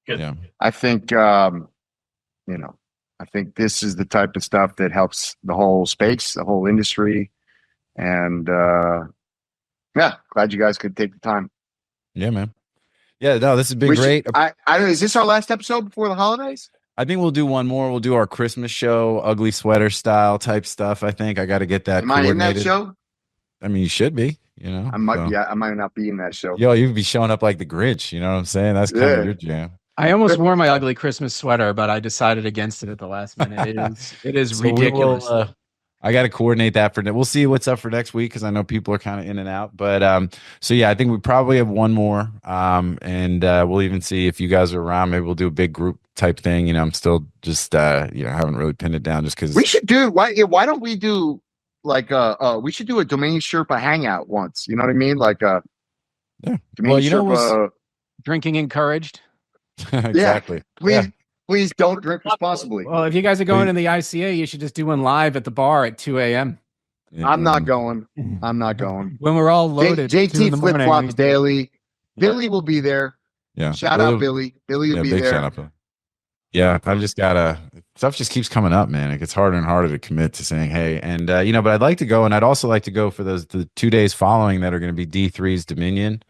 Good. Yeah. I think I think this is the type of stuff that helps the whole space, the whole industry. And yeah, glad you guys could take the time. Yeah, man. Yeah, no, this has been great. I don't know, is this our last episode before the holidays? I think we'll do one more. We'll do our Christmas show, ugly sweater style type stuff. I think I got to get that Am I in that coordinated. show? I mean, you should be, you know. I might so. be. I might not be in that show. Yo, you'd be showing up like the Grinch. You know what I'm saying? That's kind of your jam. I almost wore my ugly Christmas sweater, but I decided against it at the last minute. It is So ridiculous. I got to coordinate that we'll see what's up for next week because I know people are kind of in and out. But so yeah, I think we probably have one more, and we'll even see if you guys are around. Maybe we'll do a big group type thing. You know, I'm still just haven't really pinned it down just because we should do. Why don't we do like we should do a Domain Sherpa hangout once. You know what I mean? Like yeah. Domain Sherpa. Drinking encouraged. Exactly. Yeah, please don't drink responsibly. Well, if you guys are going to the ICA, you should just do one live at the bar at 2 a.m. I'm not going. I'm not going. When we're all loaded. JT flip flops daily. Billy will be there. Yeah. Shout out Billy. Billy will be there. Shout out. Yeah, I've just gotta. Stuff just keeps coming up, man. It gets harder and harder to commit to saying, hey, and but I'd like to go, and I'd also like to go for the 2 days following that are going to be D3's Dominion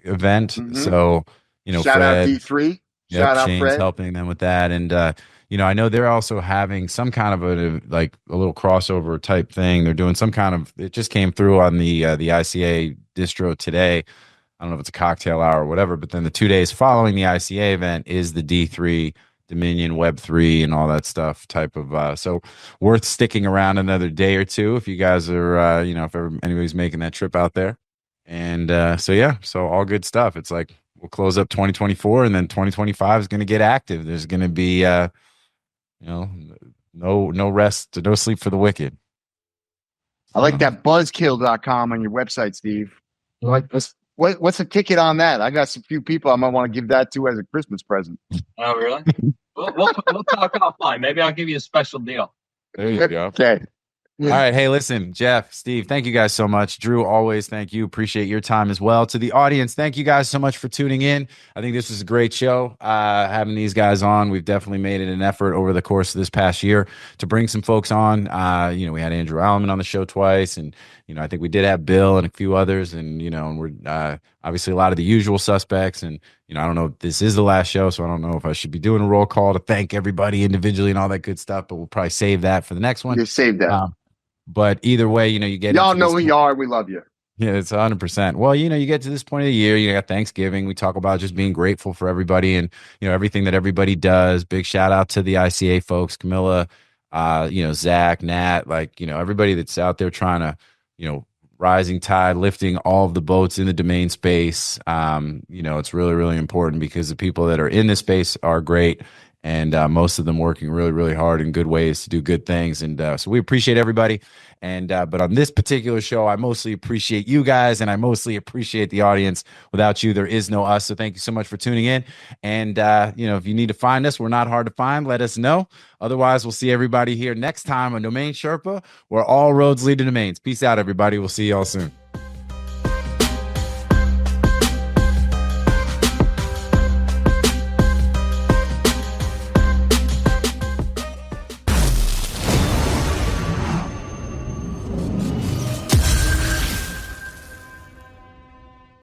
event. So shout Fred, out D3. Shout out Shane's Fred. helping them with that, and I know they're also having some kind of a little crossover type thing. They're doing some kind of. It just came through on the ICA distro today. I don't know if it's a cocktail hour or whatever, but then the 2 days following the ICA event is the D3 Dominion Web3 and all that stuff type of. So worth sticking around another day or two if you guys are, if anybody's making that trip out there. And so all good stuff. It's like we'll close up 2024 and then 2025 is going to get active. There's going to be, no rest, no sleep for the wicked. I like that buzzkill.com on your website, Steve. Like this. What's the ticket on that? I got some few people I might want to give that to as a Christmas present. Oh, really? we'll talk offline. Maybe I'll give you a special deal. There you go. Okay. All right. Hey, listen, Jeff, Steve, thank you guys so much. Drew, always thank you. Appreciate your time as well. To the audience, thank you guys so much for tuning in. I think this was a great show. Having these guys on, we've definitely made it an effort over the course of this past year to bring some folks on. We had Andrew Alleman on the show twice, and I think we did have Bill and a few others, and and we're obviously a lot of the usual suspects. And I don't know if this is the last show, so I don't know if I should be doing a roll call to thank everybody individually and all that good stuff. But we'll probably save that for the next one. Just save that. But either way, you get y'all know who you are. We love you. Yeah, it's 100%. Well, you get to this point of the year, you got Thanksgiving. We talk about just being grateful for everybody and everything that everybody does. Big shout out to the ICA folks, Camilla, Zach, Nat, everybody that's out there trying to, rising tide, lifting all of the boats in the domain space. It's really, really important because the people that are in this space are great. And most of them working really, really hard in good ways to do good things. And so we appreciate everybody. And but on this particular show, I mostly appreciate you guys, and I mostly appreciate the audience. Without you, there is no us. So thank you so much for tuning in. And if you need to find us, we're not hard to find. Let us know. Otherwise, we'll see everybody here next time on Domain Sherpa, where all roads lead to domains. Peace out, everybody. We'll see y'all soon.